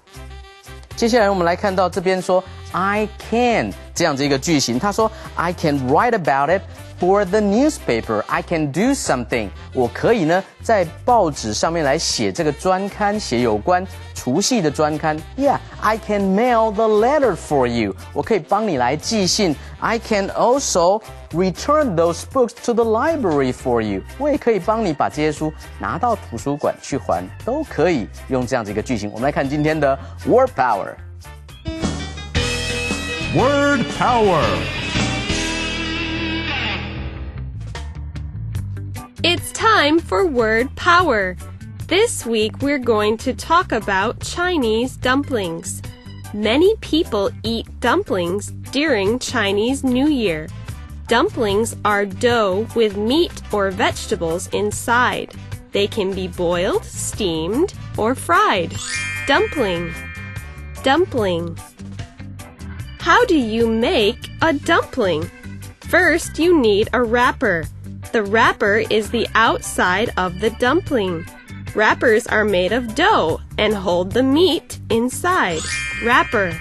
接下来我们来看到这边说 I can 这样子一个句型，他说 I can write about it for the newspaper. I can do something. 我可以呢在报纸上面来写这个专刊，写有关除夕的专刊。Yeah, I can mail the letter for you. 我可以帮你来寄信。I can also return those books to the library for you. 我也可以帮你把这些书拿到图书馆去还，都可以用这样子一个句型。我们来看今天的 Word Power。Word Power.It's time for Word Power. This week we're going to talk about Chinese dumplings. Many people eat dumplings during Chinese New Year. Dumplings are dough with meat or vegetables inside. They can be boiled, steamed, or fried. Dumpling. Dumpling. How do you make a dumpling? First, you need a wrapper. The wrapper is the outside of the dumpling. Wrappers are made of dough and hold the meat inside. Wrapper.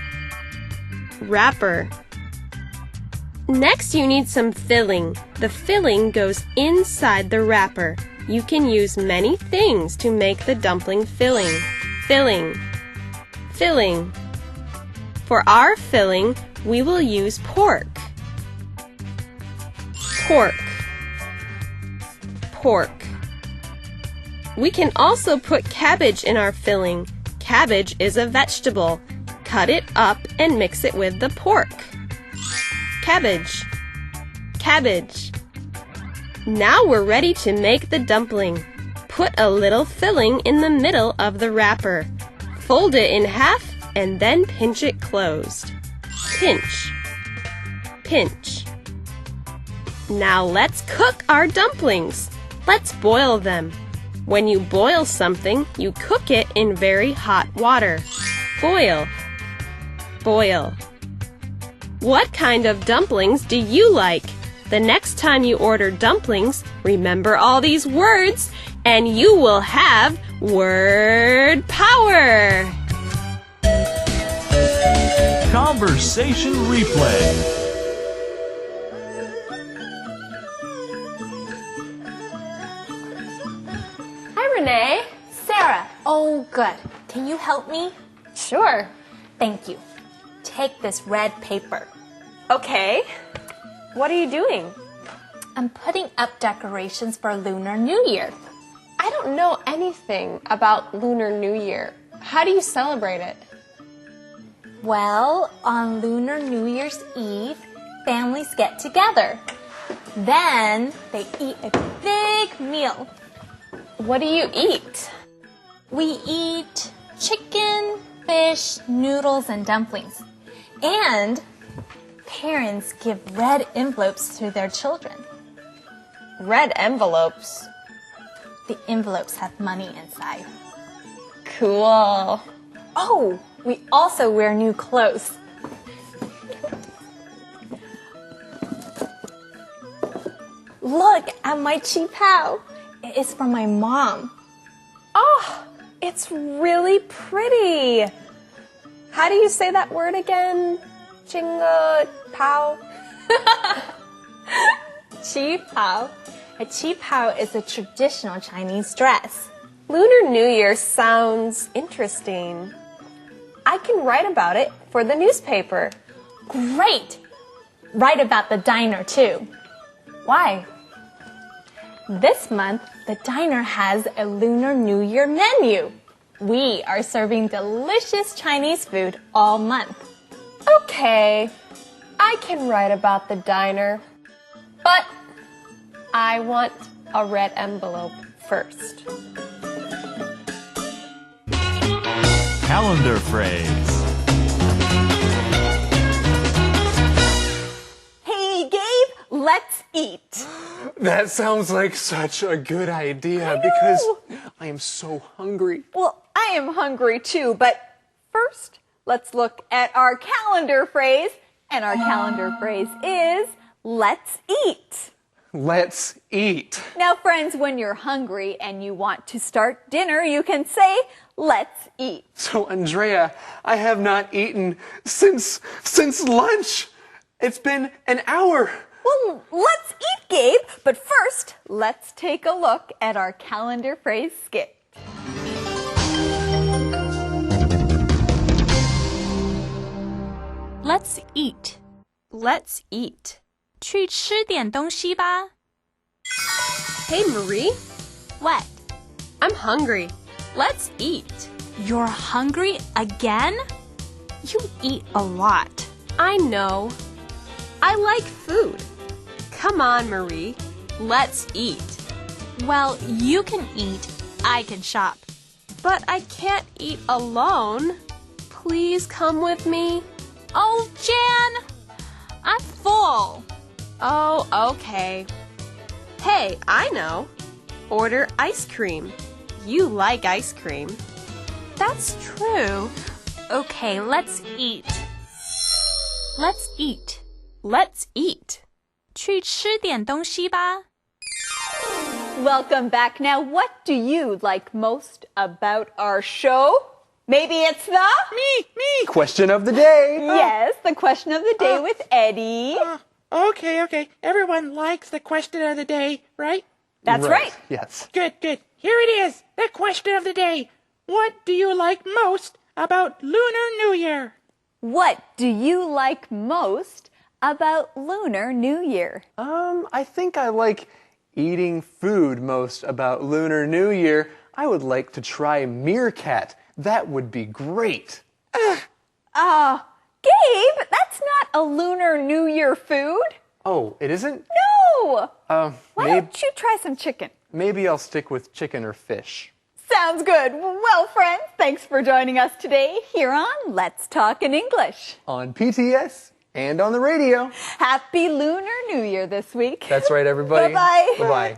Wrapper. Next, you need some filling. The filling goes inside the wrapper. You can use many things to make the dumpling filling. Filling. Filling. For our filling, we will use pork. Pork. Pork. We can also put cabbage in our filling. Cabbage is a vegetable. Cut it up and mix it with the pork. Cabbage. Cabbage. Now we're ready to make the dumpling. Put a little filling in the middle of the wrapper. Fold it in half and then pinch it closed. Pinch. Pinch. Now let's cook our dumplings. Let's boil them. When you boil something, you cook it in very hot water. Boil. Boil. What kind of dumplings do you like? The next time you order dumplings, remember all these words, and you will have word power. Conversation replay. Hi, Renee. Sarah. Oh, good. Can you help me? Sure. Thank you. Take this red paper. Okay. What are you doing? I'm putting up decorations for Lunar New Year. I don't know anything about Lunar New Year. How do you celebrate it? Well, on Lunar New Year's Eve, families get together. Then they eat a big meal. What do you eat? We eat chicken, fish, noodles, and dumplings. And parents give red envelopes to their children. Red envelopes? The envelopes have money inside. Cool. Oh, we also wear new clothes. Look at my chi pao. It is from my mom. Oh, it's really pretty. How do you say that word again? Chinga pao? Chi pao. A chi pao is a traditional Chinese dress. Lunar New Year sounds interesting. I can write about it for the newspaper. Great! Write about the diner too. Why? This month, the diner has a Lunar New Year menu. We are serving delicious Chinese food all month. Okay, I can write about the diner, but I want a red envelope first. Calendar phrase. Hey, Gabe, let's eat. That sounds like such a good idea because I am so hungry. Well, I am hungry too, but first, let's look at our calendar phrase. And our calendar phrase is, let's eat. Let's eat. Now, friends, when you're hungry and you want to start dinner, you can say, let's eat. So, Andrea, I have not eaten since lunch. It's been an hour. Well, let's eat, Gabe. But first, let's take a look at our calendar phrase skit. Let's eat. Let's eat. 去吃点东西吧。 Hey, Marie. What? I'm hungry. Let's eat. You're hungry again? You eat a lot. I know. I like food. Come on, Marie. Let's eat. Well, you can eat. I can shop. But I can't eat alone. Please come with me. Oh, Jan! I'm full. Oh, okay. Hey, I know. Order ice cream. You like ice cream. That's true. Okay, let's eat. Let's eat. Let's eat. 去吃点东西吧。 Welcome back. Now, what do you like most about our show? Maybe it's the... Me. Question of the day. Yes, the question of the day with Eddie. Okay. Everyone likes the question of the day, right? That's right. Yes. Good. Here it is. The question of the day. What do you like most about Lunar New Year? What do you like most about Lunar New Year? I think I like eating food most about Lunar New Year. I would like to try meerkat. That would be great. Gabe, that's not a Lunar New Year food. Oh, it isn't? No. Why don't you try some chicken? Maybe I'll stick with chicken or fish. Sounds good. Well, friends, thanks for joining us today here on Let's Talk in English. On PTS and on the radio. Happy Lunar New Year this week. That's right, everybody. Bye-bye. Bye-bye.